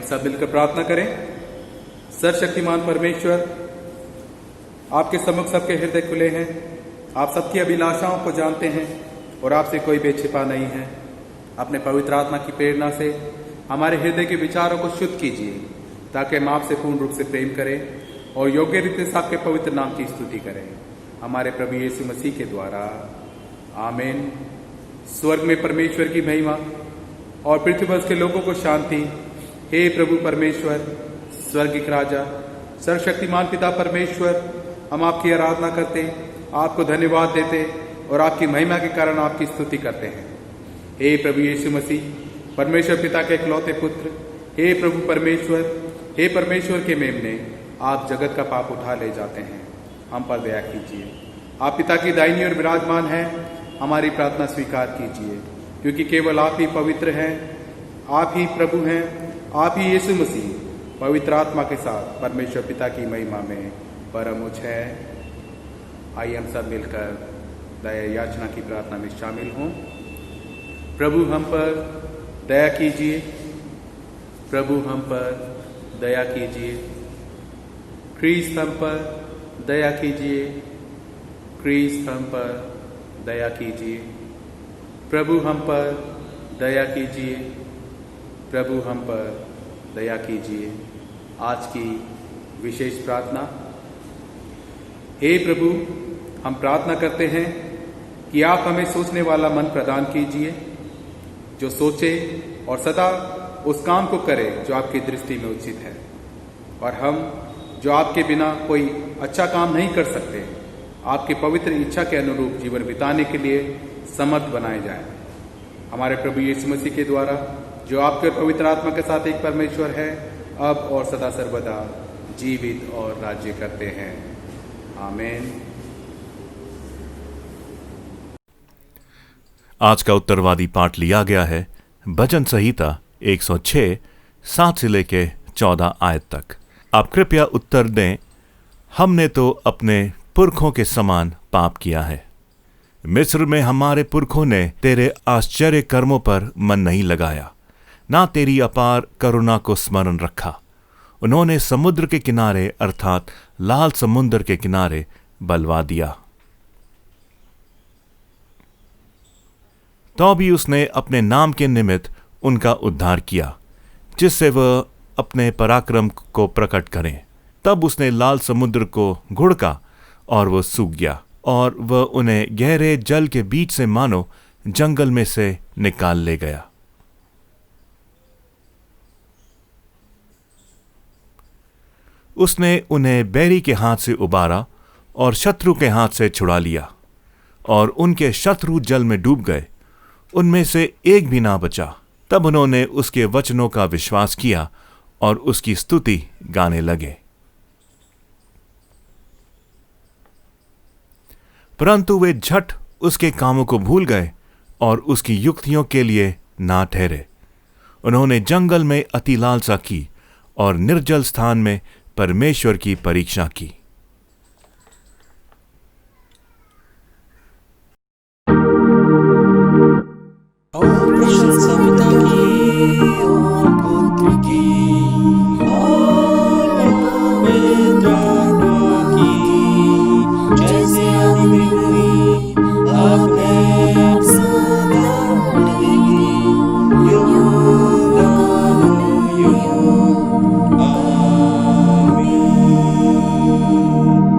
सब मिलकर प्रार्थना करें। सर्वशक्तिमान परमेश्वर, आपके सम्मुख सबके हृदय खुले हैं, आप सबकी अभिलाषाओं को जानते हैं और आपसे कोई बेछिपा नहीं है। अपने पवित्र आत्मा की प्रेरणा से हमारे हृदय के विचारों को शुद्ध कीजिए ताकि हम आपसे पूर्ण रूप से प्रेम करें और योग्य रीति से आपके पवित्र नाम की स्तुति करें, हमारे प्रभु यीशु मसीह के द्वारा, आमीन। स्वर्ग में परमेश्वर की महिमा और पृथ्वी पर उसके लोगों को शांति। हे प्रभु परमेश्वर, स्वर्गिक राजा, सर्वशक्तिमान पिता परमेश्वर, हम आपकी आराधना करते, आपको धन्यवाद देते और आपकी महिमा के कारण आपकी स्तुति करते हैं। हे प्रभु यीशु मसीह, परमेश्वर पिता के इकलौते पुत्र, हे प्रभु परमेश्वर, हे परमेश्वर के मेमने, आप जगत का पाप उठा ले जाते हैं, हम पर दया कीजिए। आप पिता की दाहिनी ओर विराजमान हैं, हमारी प्रार्थना स्वीकार कीजिए, क्योंकि केवल आप ही पवित्र हैं, आप ही प्रभु हैं, आप ही यीशु मसीह पवित्र आत्मा के साथ परमेश्वर पिता की महिमा में परम उच्च है। आइए हम सब मिलकर दया याचना की प्रार्थना में शामिल हों। प्रभु हम पर दया कीजिए, प्रभु हम पर दया कीजिए, ख्रीस्त हम पर दया कीजिए, ख्रीस्त हम पर दया कीजिए, प्रभु हम पर दया कीजिए, प्रभु हम पर दया कीजिए। आज की विशेष प्रार्थना। हे प्रभु, हम प्रार्थना करते हैं कि आप हमें सोचने वाला मन प्रदान कीजिए, जो सोचे और सदा उस काम को करे जो आपकी दृष्टि में उचित है, और हम जो आपके बिना कोई अच्छा काम नहीं कर सकते, आपकी पवित्र इच्छा के अनुरूप जीवन बिताने के लिए समर्थ बनाए जाएं। हमारे प्रभु यीशु मसीह के द्वारा, जो आपके पवित्र आत्मा के साथ एक परमेश्वर है, अब और सदा सर्वदा जीवित और राज्य करते हैं। आमीन। आज का उत्तरवादी पाठ लिया गया है भजन संहिता 106 7 से लेके 14 आयत तक। आप कृपया उत्तर दें। हमने तो अपने पुरखों के समान पाप किया है। मिस्र में हमारे पुरखों ने तेरे आश्चर्य कर्मों पर मन नहीं लगाया, ना तेरी अपार करुणा को स्मरण रखा। उन्होंने समुद्र के किनारे अर्थात लाल समुद्र के किनारे बलवा दिया। तो भी उसने अपने नाम के निमित्त उनका उद्धार किया, जिससे वह अपने पराक्रम को प्रकट करें। तब उसने लाल समुद्र को घुड़का और वह सूख गया, और वह उन्हें गहरे जल के बीच से मानो जंगल में से निकाल ले गया। उसने उन्हें बैरी के हाथ से उबारा और शत्रु के हाथ से छुड़ा लिया, और उनके शत्रु जल में डूब गए, उनमें से एक भी ना बचा। तब उन्होंने उसके वचनों का विश्वास किया और उसकी स्तुति गाने लगे। परंतु वे झट उसके कामों को भूल गए और उसकी युक्तियों के लिए ना ठहरे। उन्होंने जंगल में अति लालसा की और निर्जल स्थान में परमेश्वर की परीक्षा की। और प्रशंसा पिता की और पुत्र की और पवित्र आत्मा की, जैसे आदि में हुई अब है और सदा रहेगी, युग युग। आमीन।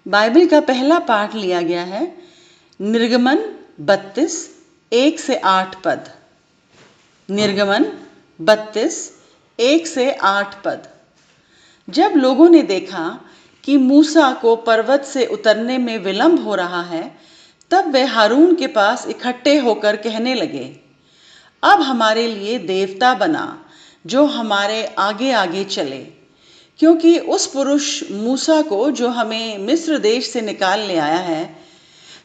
बाइबल का पहला पाठ लिया गया है निर्गमन 32 1 से 8 पद। निर्गमन 32 1 से 8 पद। जब लोगों ने देखा कि मूसा को पर्वत से उतरने में विलंब हो रहा है, तब वे हारून के पास इकट्ठे होकर कहने लगे, अब हमारे लिए देवता बना जो हमारे आगे आगे चले, क्योंकि उस पुरुष मूसा को जो हमें मिस्र देश से निकाल ले आया है,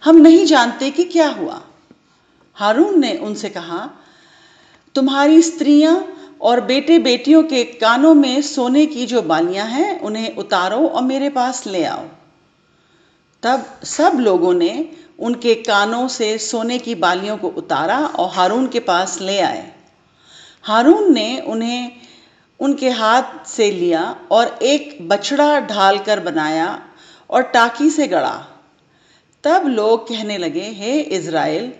हम नहीं जानते कि क्या हुआ। हारून ने उनसे कहा, तुम्हारी स्त्रियां और बेटे बेटियों के कानों में सोने की जो बालियां हैं, उन्हें उतारो और मेरे पास ले आओ। तब सब लोगों ने उनके कानों से सोने की बालियों को उतारा और हारून के पास ले आए। हारून ने उन्हें उनके हाथ से लिया और एक बछड़ा ढालकर बनाया और टाकी से गड़ा। तब लोग कहने लगे, हे इज़राइल,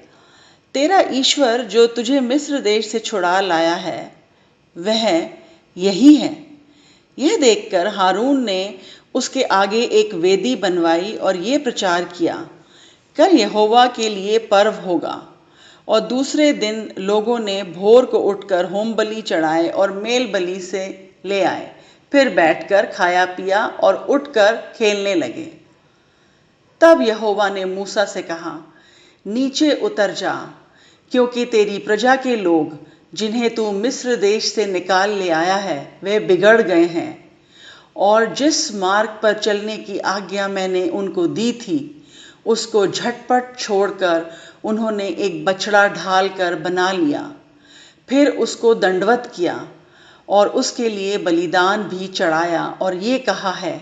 तेरा ईश्वर जो तुझे मिस्र देश से छुड़ा लाया है, वह यही है। यह देखकर हारून ने उसके आगे एक वेदी बनवाई और ये प्रचार किया, कल यहोवा के लिए पर्व होगा। और दूसरे दिन लोगों ने भोर को उठकर होम बलि चढ़ाए और मेल बलि से ले आए, फिर बैठकर खाया पिया और उठकर खेलने लगे। तब यहोवा ने मूसा से कहा, नीचे उतर जा, क्योंकि तेरी प्रजा के लोग जिन्हें तू मिस्र देश से निकाल ले आया है वे बिगड़ गए हैं, और जिस मार्ग पर चलने की आज्ञा मैंने उनको दी थी उसको झटपट छोड़कर उन्होंने एक बछड़ा ढाल कर बना लिया। फिर उसको दंडवत किया और उसके लिए बलिदान भी चढ़ाया और ये कहा है,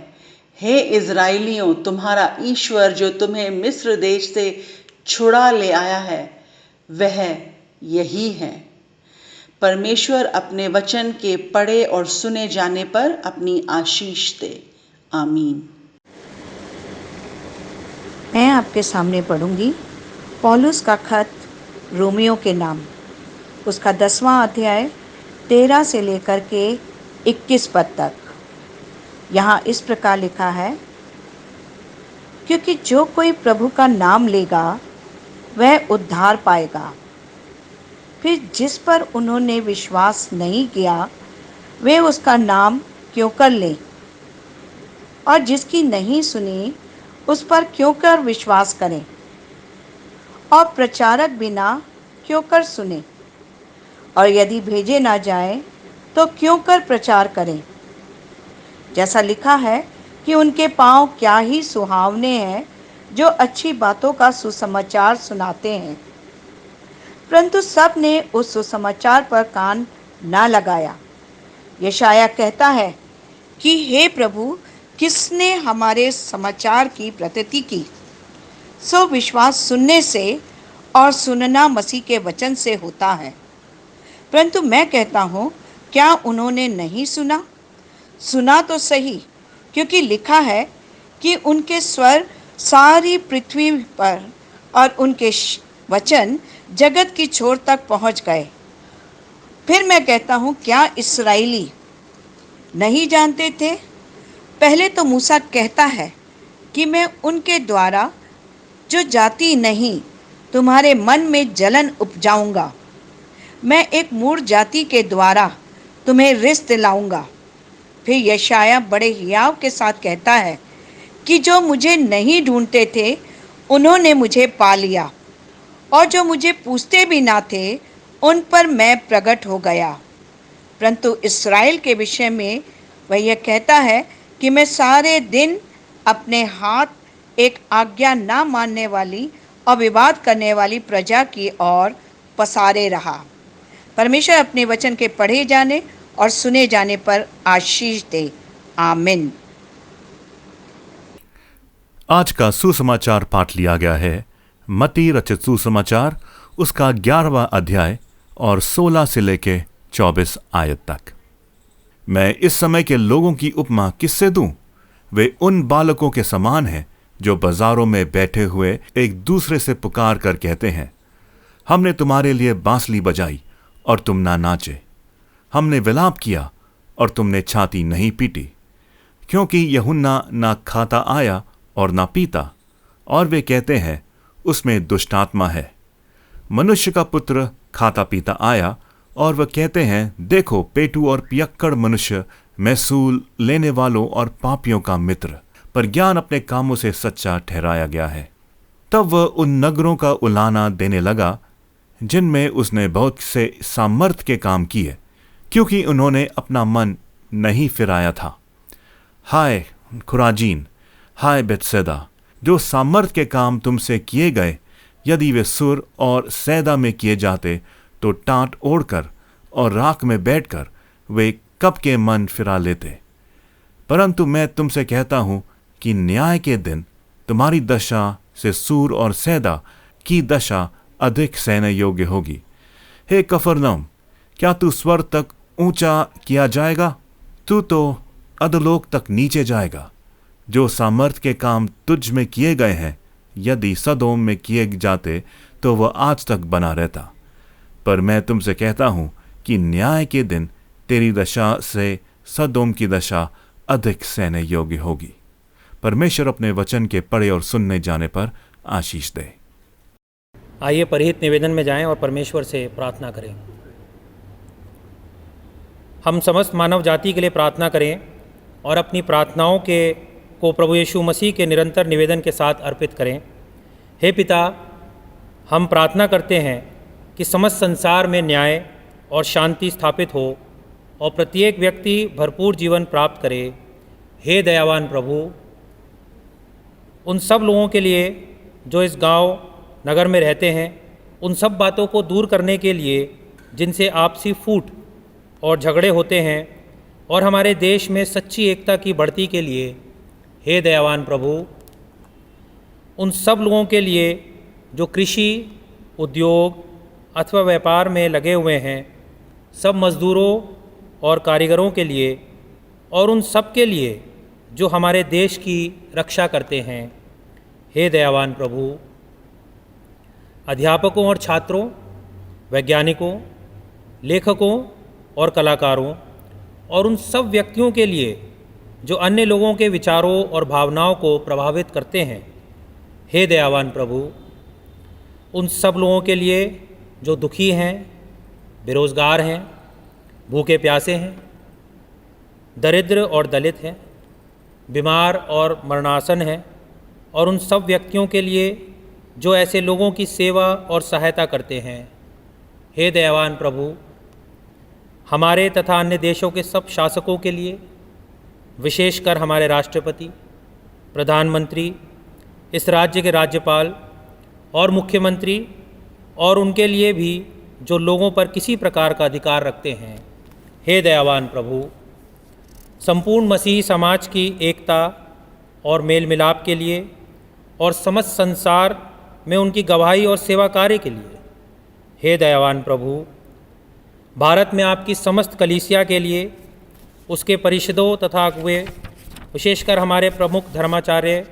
हे इज़राइलियों, तुम्हारा ईश्वर जो तुम्हें मिस्र देश से छुड़ा ले आया है वह यही है। परमेश्वर अपने वचन के पढ़े और सुने जाने पर अपनी आशीष दे। आमीन। मैं आपके सामने पढ़ूंगी पौलुस का खत रोमियो के नाम, उसका 10वां अध्याय 13 से लेकर के 21 पद तक। यहाँ इस प्रकार लिखा है, क्योंकि जो कोई प्रभु का नाम लेगा वह उद्धार पाएगा। फिर जिस पर उन्होंने विश्वास नहीं किया वे उसका नाम क्यों कर लें, और जिसकी नहीं सुनी उस पर क्यों कर विश्वास करें, और प्रचारक बिना क्यों कर सुने, और यदि भेजे ना जाए तो क्यों कर प्रचार करें। जैसा लिखा है कि उनके पांव क्या ही सुहावने हैं जो अच्छी बातों का सुसमाचार सुनाते हैं, परंतु सब ने उस सुसमाचार पर कान ना लगाया। यशाया कहता है कि हे प्रभु, किसने हमारे समाचार की प्रतीति की। सो विश्वास सुनने से और सुनना मसीह के वचन से होता है। परंतु मैं कहता हूँ, क्या उन्होंने नहीं सुना? सुना तो सही, क्योंकि लिखा है कि उनके स्वर सारी पृथ्वी पर और उनके वचन जगत की छोर तक पहुँच गए। फिर मैं कहता हूँ, क्या इस्राएली नहीं जानते थे? पहले तो मूसा कहता है कि मैं उनके द्वारा जो जाति नहीं तुम्हारे मन में जलन उपजाऊंगा, मैं एक मूढ़ जाति के द्वारा तुम्हें रिस दिलाऊंगा। फिर यशाया बड़े हियाव के साथ कहता है कि जो मुझे नहीं ढूंढते थे उन्होंने मुझे पा लिया, और जो मुझे पूछते भी ना थे उन पर मैं प्रकट हो गया। परंतु इस्राएल के विषय में वह यह कहता है कि मैं सारे दिन अपने हाथ एक आज्ञा ना मानने वाली और विवाद करने वाली प्रजा की ओर पसारे रहा। परमेश्वर अपने वचन के पढ़े जाने और सुने जाने पर आशीष दे। आमीन। आज का सुसमाचार पाठ लिया गया है मत्ती रचित सुसमाचार, उसका 11वां अध्याय और 16 से लेके 24 आयत तक। मैं इस समय के लोगों की उपमा किससे दूं? वे उन बालकों के समान हैं जो बाजारों में बैठे हुए एक दूसरे से पुकार कर कहते हैं, हमने तुम्हारे लिए बांसुरी बजाई और तुम ना नाचे, हमने विलाप किया और तुमने छाती नहीं पीटी। क्योंकि यूहन्ना ना खाता आया और ना पीता, और वे कहते हैं उसमें दुष्ट आत्मा है। मनुष्य का पुत्र खाता पीता आया और वह कहते हैं, देखो पेटू और पियक्कड़ मनुष्य, महसूल लेने वालों और पापियों का मित्र, पर ज्ञान अपने कामों से सच्चा ठहराया गया है। तब वह उन नगरों का उलाना देने लगा जिनमें उसने बहुत से सामर्थ के काम किए, क्योंकि उन्होंने अपना मन नहीं फिराया था। हाय खुराजीन, हाय बेतसैदा, जो सामर्थ के काम तुमसे किए गए, यदि वे सुर और सैदा में किए जाते तो टाट ओढ़कर और राख में बैठकर वे कब के मन फिरा लेते। परंतु मैं तुमसे कहता हूं कि न्याय के दिन तुम्हारी दशा से सूर और सैदा की दशा अधिक सहने योग्य होगी। हे कफरनहूम, क्या तू स्वर्ग तक ऊंचा किया जाएगा? तू तो अधोलोक तक नीचे जाएगा। जो सामर्थ के काम तुझ में किए गए हैं, यदि सदोम में किए जाते तो वह आज तक बना रहता। पर मैं तुमसे कहता हूं कि न्याय के दिन तेरी दशा से सदोम की दशा अधिक सहने योग्य होगी। परमेश्वर अपने वचन के पढ़े और सुनने जाने पर आशीष दे। आइए परहित निवेदन में जाएं और परमेश्वर से प्रार्थना करें। हम समस्त मानव जाति के लिए प्रार्थना करें और अपनी प्रार्थनाओं के को प्रभु यीशु मसीह के निरंतर निवेदन के साथ अर्पित करें। हे पिता, हम प्रार्थना करते हैं कि समस्त संसार में न्याय और शांति स्थापित हो और प्रत्येक व्यक्ति भरपूर जीवन प्राप्त करे। हे दयावान प्रभु, उन सब लोगों के लिए जो इस गांव नगर में रहते हैं, उन सब बातों को दूर करने के लिए जिनसे आपसी फूट और झगड़े होते हैं, और हमारे देश में सच्ची एकता की बढ़ती के लिए हे दयावान प्रभु, उन सब लोगों के लिए जो कृषि, उद्योग अथवा व्यापार में लगे हुए हैं, सब मज़दूरों और कारीगरों के लिए, और उन सब के लिए जो हमारे देश की रक्षा करते हैं, हे दयावान प्रभु, अध्यापकों और छात्रों, वैज्ञानिकों, लेखकों और कलाकारों, और उन सब व्यक्तियों के लिए जो अन्य लोगों के विचारों और भावनाओं को प्रभावित करते हैं, हे दयावान प्रभु, उन सब लोगों के लिए जो दुखी हैं, बेरोज़गार हैं, भूखे प्यासे हैं, दरिद्र और दलित हैं, बीमार और मरणासन हैं, और उन सब व्यक्तियों के लिए जो ऐसे लोगों की सेवा और सहायता करते हैं, हे दयावान प्रभु, हमारे तथा अन्य देशों के सब शासकों के लिए, विशेषकर हमारे राष्ट्रपति, प्रधानमंत्री, इस राज्य के राज्यपाल और मुख्यमंत्री, और उनके लिए भी जो लोगों पर किसी प्रकार का अधिकार रखते हैं, हे दयावान प्रभु, संपूर्ण मसीही समाज की एकता और मेल मिलाप के लिए और समस्त संसार में उनकी गवाही और सेवा कार्य के लिए, हे दयावान प्रभु, भारत में आपकी समस्त कलीसिया के लिए, उसके परिषदों तथा अगुवे, विशेषकर हमारे प्रमुख धर्माचार्य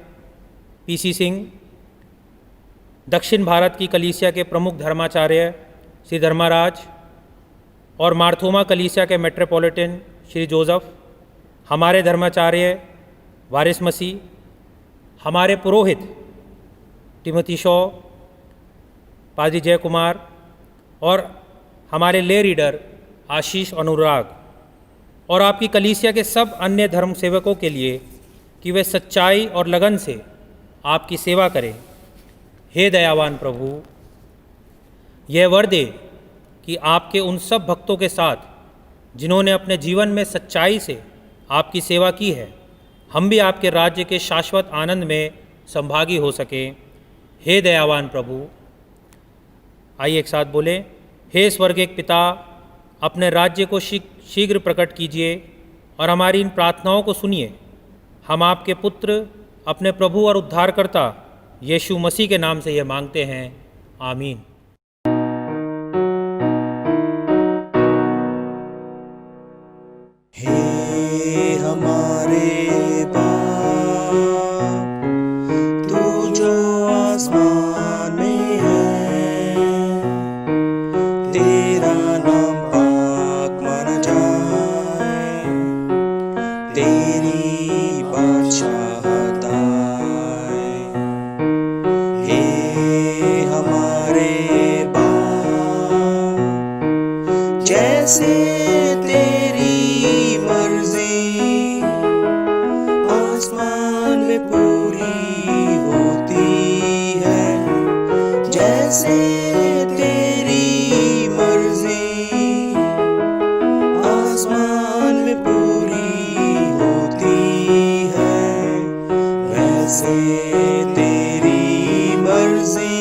पीसी सिंह, दक्षिण भारत की कलीसिया के प्रमुख धर्माचार्य श्री धर्माराज, और मार्थोमा कलीसिया के मेट्रोपॉलिटन श्री जोसेफ, हमारे धर्माचार्य वारिस मसीह, हमारे पुरोहित टिमोथी शॉ, पादरी जय कुमार, और हमारे ले रीडर आशीष अनुराग, और आपकी कलीसिया के सब अन्य धर्म सेवकों के लिए कि वे सच्चाई और लगन से आपकी सेवा करें। हे दयावान प्रभु, यह वर दे कि आपके उन सब भक्तों के साथ जिन्होंने अपने जीवन में सच्चाई से आपकी सेवा की है, हम भी आपके राज्य के शाश्वत आनंद में संभागी हो सकें। हे दयावान प्रभु, आइए एक साथ बोलें, हे स्वर्गीय पिता, अपने राज्य को शीघ्र प्रकट कीजिए और हमारी इन प्रार्थनाओं को सुनिए। हम आपके पुत्र, अपने प्रभु और उद्धारकर्ता यीशु मसीह के नाम से यह मांगते हैं, आमीन। हे हमारे बाप, तू जो आसमान में है, तेरा नाम पाक माना जाए, तेरी बादशाहत आए। हे हमारे बाप, जैसे तेरी मर्जी आसमान में पूरी होती है, जैसे तेरी मर्जी आसमान में पूरी होती है, वैसे तेरी मर्जी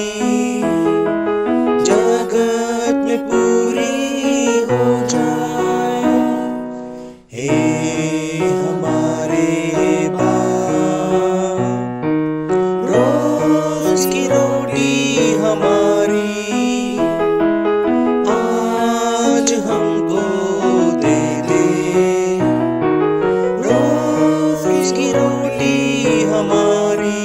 जगत में पूरी हो जाए। हे हमारे बाप, रोज की रोटी हमारी आज हमको दे दे, रोज की रोटी हमारी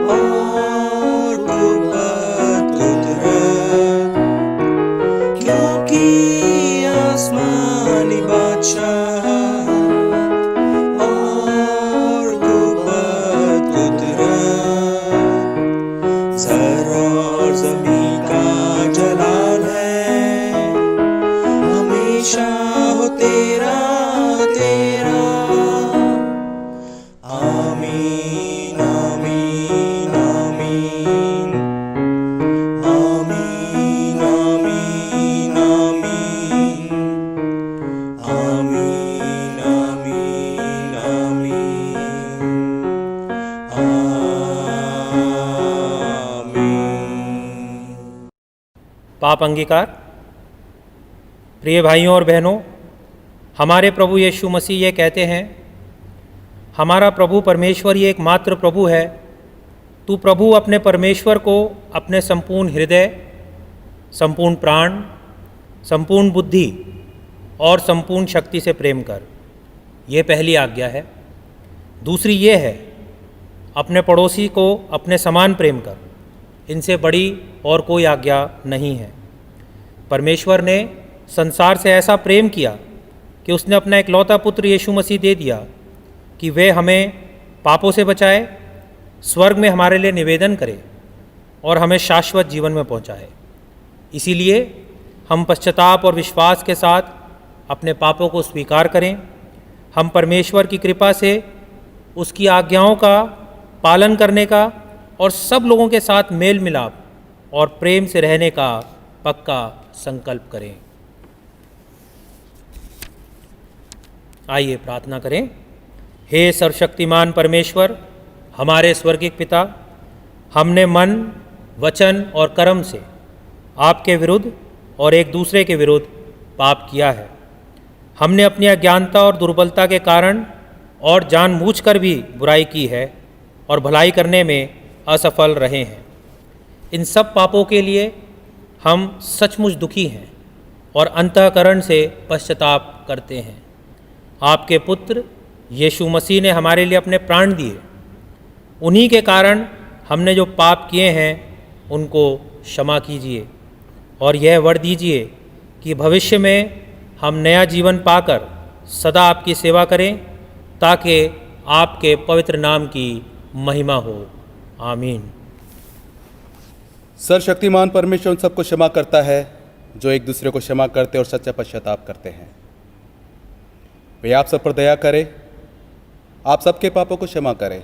और गुर्बत कुदरत, क्योंकि आसमानी बादशाह और गुर्बत कुदरत, ज़र और ज़मीं का जलाल है, हमेशा हो तेरा तेरा। आमीन आमीन आमीन आमीन आमीन आमीन आमीन आमीन आमीन। पाप अंगीकार। प्रिय भाइयों और बहनों, हमारे प्रभु यीशु मसीह ये कहते हैं, हमारा प्रभु परमेश्वर ही एकमात्र प्रभु है। तू प्रभु अपने परमेश्वर को अपने संपूर्ण हृदय, संपूर्ण प्राण, संपूर्ण बुद्धि और संपूर्ण शक्ति से प्रेम कर। ये पहली आज्ञा है। दूसरी ये है, अपने पड़ोसी को अपने समान प्रेम कर। इनसे बड़ी और कोई आज्ञा नहीं है। परमेश्वर ने संसार से ऐसा प्रेम किया कि उसने अपना इकलौता पुत्र यीशु मसीह दे दिया कि वे हमें पापों से बचाए, स्वर्ग में हमारे लिए निवेदन करे और हमें शाश्वत जीवन में पहुंचाए। इसीलिए हम पश्चाताप और विश्वास के साथ अपने पापों को स्वीकार करें। हम परमेश्वर की कृपा से उसकी आज्ञाओं का पालन करने का और सब लोगों के साथ मेल मिलाप और प्रेम से रहने का पक्का संकल्प करें। आइए प्रार्थना करें। हे सर्वशक्तिमान परमेश्वर, हमारे स्वर्गिक पिता, हमने मन, वचन और कर्म से आपके विरुद्ध और एक दूसरे के विरुद्ध पाप किया है। हमने अपनी अज्ञानता और दुर्बलता के कारण और जानबूझकर भी बुराई की है और भलाई करने में असफल रहे हैं। इन सब पापों के लिए हम सचमुच दुखी हैं और अंतःकरण से पश्चाताप करते हैं। आपके पुत्र यीशु मसीह ने हमारे लिए अपने प्राण दिए। उन्हीं के कारण हमने जो पाप किए हैं उनको क्षमा कीजिए और यह वर दीजिए कि भविष्य में हम नया जीवन पाकर सदा आपकी सेवा करें, ताकि आपके पवित्र नाम की महिमा हो। आमीन। सर्वशक्तिमान परमेश्वर उन सबको क्षमा करता है जो एक दूसरे को क्षमा करते और सच्चा पश्चाताप करते हैं। वे आप सब पर दया करे, आप सबके पापों को क्षमा करे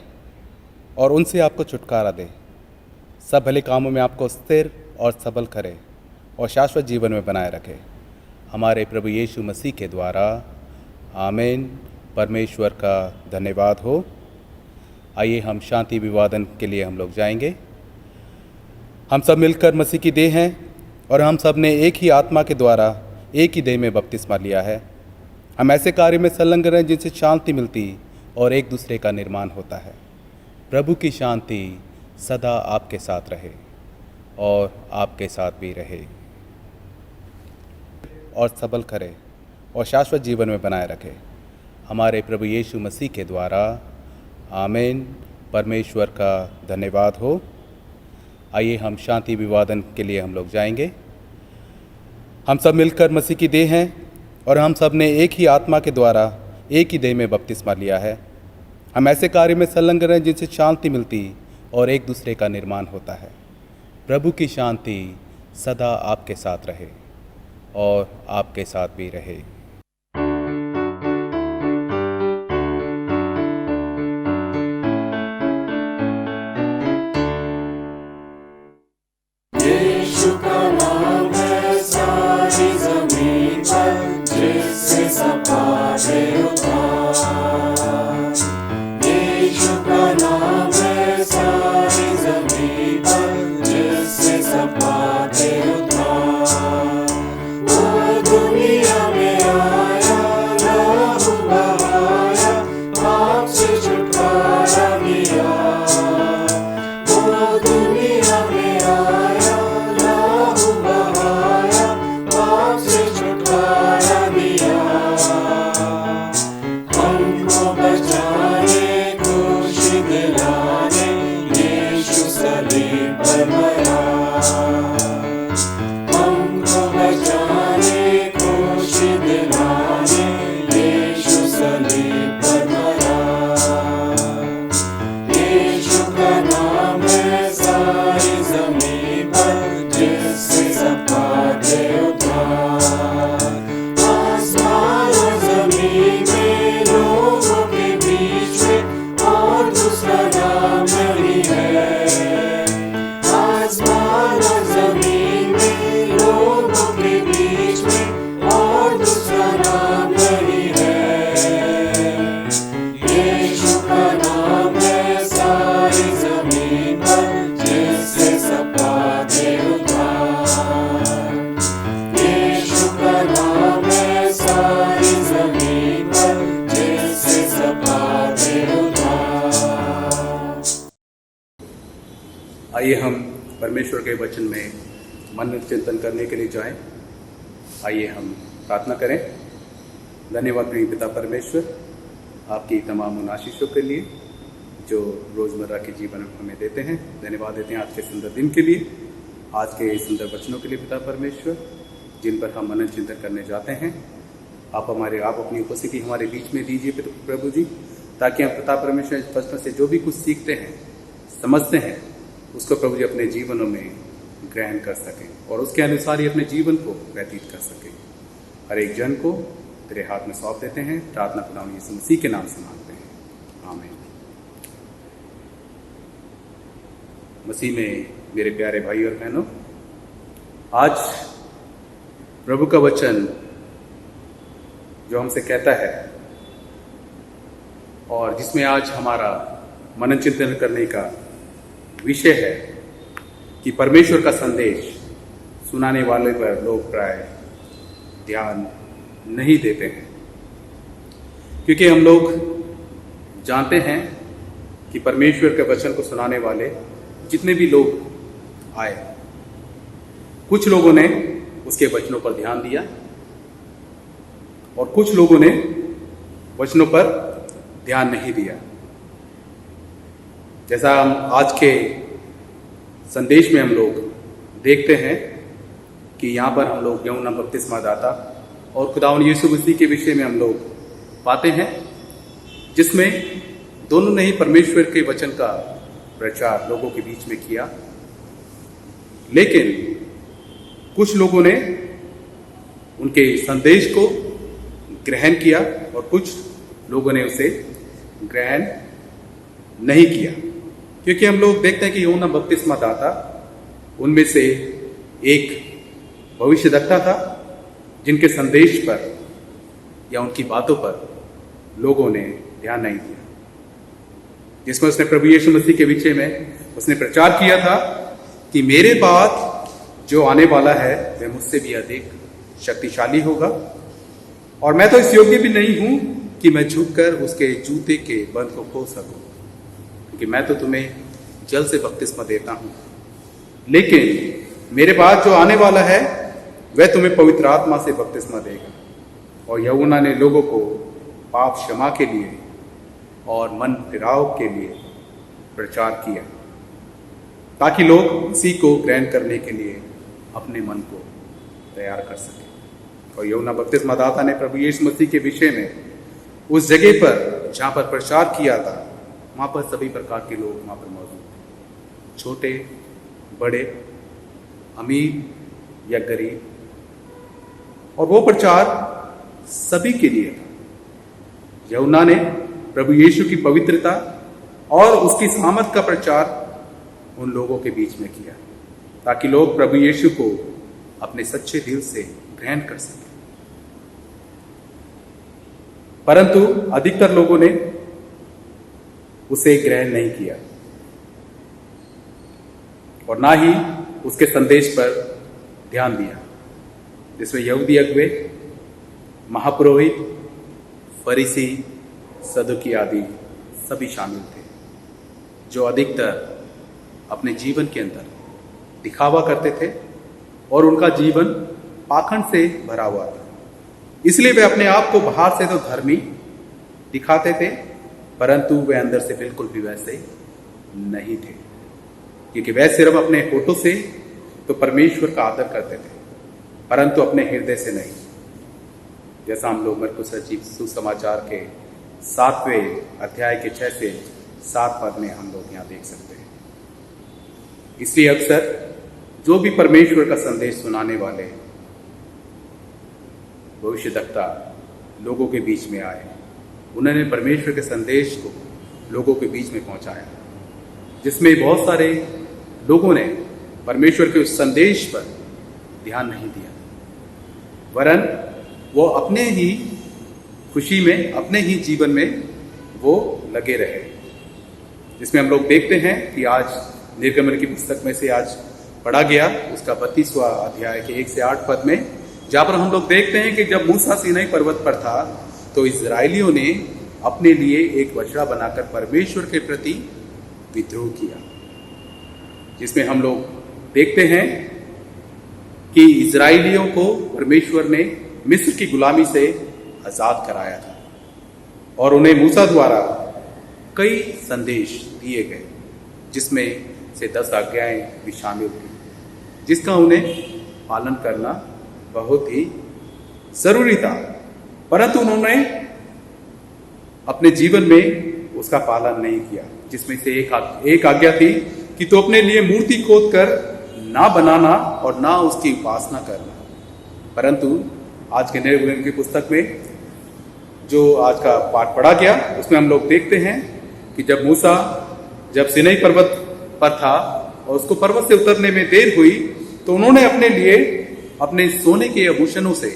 और उनसे आपको छुटकारा दे। सब भले कामों में आपको स्थिर और सबल करे और शाश्वत जीवन में बनाए रखे। हमारे प्रभु यीशु मसीह के द्वारा। आमीन। परमेश्वर का धन्यवाद हो। आइए हम शांति अभिवादन के लिए हम लोग जाएंगे। हम सब मिलकर मसीह की देह हैं और हम सब ने एक ही आत्मा के द्वारा एक ही देह में बपतिस्मा लिया है। हम ऐसे कार्य में संलग्न रहें जिनसे शांति मिलती और एक दूसरे का निर्माण होता है। प्रभु की शांति सदा आपके साथ रहे और आपके साथ भी रहे और सबल करे और शाश्वत जीवन में बनाए रखे। हमारे प्रभु यीशु मसीह के द्वारा। आमीन। परमेश्वर का धन्यवाद हो। आइए हम शांति अभिवादन के लिए हम लोग जाएंगे। हम सब मिलकर मसीह की देह हैं और हम सब ने एक ही आत्मा के द्वारा एक ही देह में बपतिस्मा लिया है। हम ऐसे कार्य में संलग्न रहें जिनसे शांति मिलती और एक दूसरे का निर्माण होता है। प्रभु की शांति सदा आपके साथ रहे और आपके साथ भी रहे। यीशु का नाम है सारी ज़मीन पर, जिससे सब पापे उतार। यीशु का नाम है सारी ज़मीन पर, जिससे सब पापे उतार। वो दुनिया में आया, लहू बहाया, पाप से छुटकारा दिया। वो दुनिया में आया, लहू बहाया, पाप से छुटकारा दिया। हमको बचाने खुशी दिलाए, दूसरा नाम नहीं है। आसमान और जमीन में, लोगों के बीच में और दूसरा नाम नहीं है। यीशु का नाम है सारी जमीन पर, जिससे सब पाते उद्धार। यीशु का नाम है सारी जमीन पर, जिससे सब पाते उद्धार। आइए हम परमेश्वर के वचन में मन चिंतन करने के लिए जाएं। आइए हम प्रार्थना करें। धन्यवाद प्रिय पिता परमेश्वर, आपकी तमाम उन आशीषों के लिए जो रोज़मर्रा के जीवन में हमें देते हैं। धन्यवाद देते हैं आज के सुंदर दिन के लिए, आज के सुंदर वचनों के लिए पिता परमेश्वर, जिन पर हम मनन चिंतन करने जाते हैं। आप अपनी उपस्थिति हमारे बीच में दीजिए प्रभु जी, ताकि हम पिता परमेश्वर इस वचन से जो भी कुछ सीखते हैं, समझते हैं, उसको प्रभु जी अपने जीवनों में ग्रहण कर सकें और उसके अनुसार ही अपने जीवन को व्यतीत कर सकें। हर एक जन को तेरे हाथ में सौंप देते हैं। प्रार्थना खुदा यीशु मसीह के नाम से मांगते हैं, आमीन। मसीह में मेरे प्यारे भाई और बहनों, आज प्रभु का वचन जो हमसे कहता है और जिसमें आज हमारा मनन चिंतन करने का विषय है कि परमेश्वर का संदेश सुनाने वाले पर लोग प्राय ध्यान नहीं देते हैं, क्योंकि हम लोग जानते हैं कि परमेश्वर के वचन को सुनाने वाले जितने भी लोग आए, कुछ लोगों ने उसके वचनों पर ध्यान दिया और कुछ लोगों ने वचनों पर ध्यान नहीं दिया। जैसा हम आज के संदेश में हम लोग देखते हैं कि यहाँ पर हम लोग यूहन्ना बपतिस्मा दाता और खुदावंद यीशु मसीह के विषय में हम लोग पाते हैं, जिसमें दोनों ने ही परमेश्वर के वचन का प्रचार लोगों के बीच में किया। लेकिन कुछ लोगों ने उनके संदेश को ग्रहण किया और कुछ लोगों ने उसे ग्रहण नहीं किया, क्योंकि हम लोग देखते हैं कि यूहन्ना बपतिस्मा दाता उनमें से एक भविष्यद्वक्ता था, जिनके संदेश पर या उनकी बातों पर लोगों ने ध्यान नहीं दिया, जिसमें उसने प्रभु यीशु मसीह के विषय में उसने प्रचार किया था कि मेरे बाद जो आने वाला है वह मुझसे भी अधिक शक्तिशाली होगा और मैं तो इस योग्य भी नहीं हूं कि मैं झुककर उसके जूते के बंध को खोल सकूं, क्योंकि मैं तो तुम्हें जल से बपतिस्मा देता हूं, लेकिन मेरे बाद जो आने वाला है वह तुम्हें पवित्र आत्मा से बपतिस्मा देगा। और यूहन्ना ने लोगों को पाप क्षमा के लिए और मन फिराव के लिए प्रचार किया, ताकि लोग इसी को ग्रहण करने के लिए अपने मन को तैयार कर सकें। और यूहन्ना बपतिस्मा दाता ने प्रभु यीशु मसीह के विषय में उस जगह पर जहाँ पर प्रचार किया था, वहाँ पर सभी प्रकार के लोग वहाँ पर मौजूद थे, छोटे बड़े, अमीर या गरीब, और वो प्रचार सभी के लिए था। यूहन्ना ने प्रभु यीशु की पवित्रता और उसकी सामर्थ का प्रचार उन लोगों के बीच में किया, ताकि लोग प्रभु यीशु को अपने सच्चे दिल से ग्रहण कर सकें। परंतु अधिकतर लोगों ने उसे ग्रहण नहीं किया और ना ही उसके संदेश पर ध्यान दिया, जिसमें यहूदी अगुवे, महापुरोहित, फरीसी, सदुकी आदि सभी शामिल थे, जो अधिकतर अपने जीवन के अंदर दिखावा करते थे और उनका जीवन पाखंड से भरा हुआ था। इसलिए वे अपने आप को बाहर से तो धर्मी दिखाते थे, परंतु वे अंदर से बिल्कुल भी वैसे नहीं थे, क्योंकि वे सिर्फ अपने होठों से तो परमेश्वर का आदर करते थे, परंतु अपने हृदय से नहीं। जैसा हम लोग मरकुस रचित सुसमाचार के 7वें अध्याय के 6 से 7 पद में हम लोग यहाँ देख सकते हैं। इसलिए अक्सर जो भी परमेश्वर का संदेश सुनाने वाले भविष्यद्वक्ता लोगों के बीच में आए, उन्होंने परमेश्वर के संदेश को लोगों के बीच में पहुंचाया, जिसमें बहुत सारे लोगों ने परमेश्वर के उस संदेश पर ध्यान नहीं दिया, वरन वो अपने ही खुशी में, अपने ही जीवन में वो लगे रहे। जिसमें हम लोग देखते हैं कि आज निर्गमन की पुस्तक में से आज पढ़ा गया उसका 32वां अध्याय के 1 से 8 पद में, जहाँ पर हम लोग देखते हैं कि जब मूसा सीनाई पर्वत पर था तो इजरायलियों ने अपने लिए एक बछड़ा बनाकर परमेश्वर के प्रति विद्रोह किया। जिसमें हम लोग देखते हैं कि इजरायलियों को परमेश्वर ने मिस्र की गुलामी से आजाद कराया था और उन्हें मूसा द्वारा कई संदेश दिए गए, जिसमें से 10 आज्ञाएं भी शामिल थी, जिसका उन्हें पालन करना बहुत ही जरूरी था। परंतु उन्होंने अपने जीवन में उसका पालन नहीं किया। जिसमें से एक आज्ञा थी कि तो अपने लिए मूर्ति खोद कर ना बनाना और ना उसकी उपासना करना। परंतु आज के निर्गमन की पुस्तक में जो आज का पाठ पढ़ा गया उसमें हम लोग देखते हैं कि जब सीनाई पर्वत पर था और उसको पर्वत से उतरने में देर हुई तो उन्होंने अपने लिए अपने सोने के आभूषणों से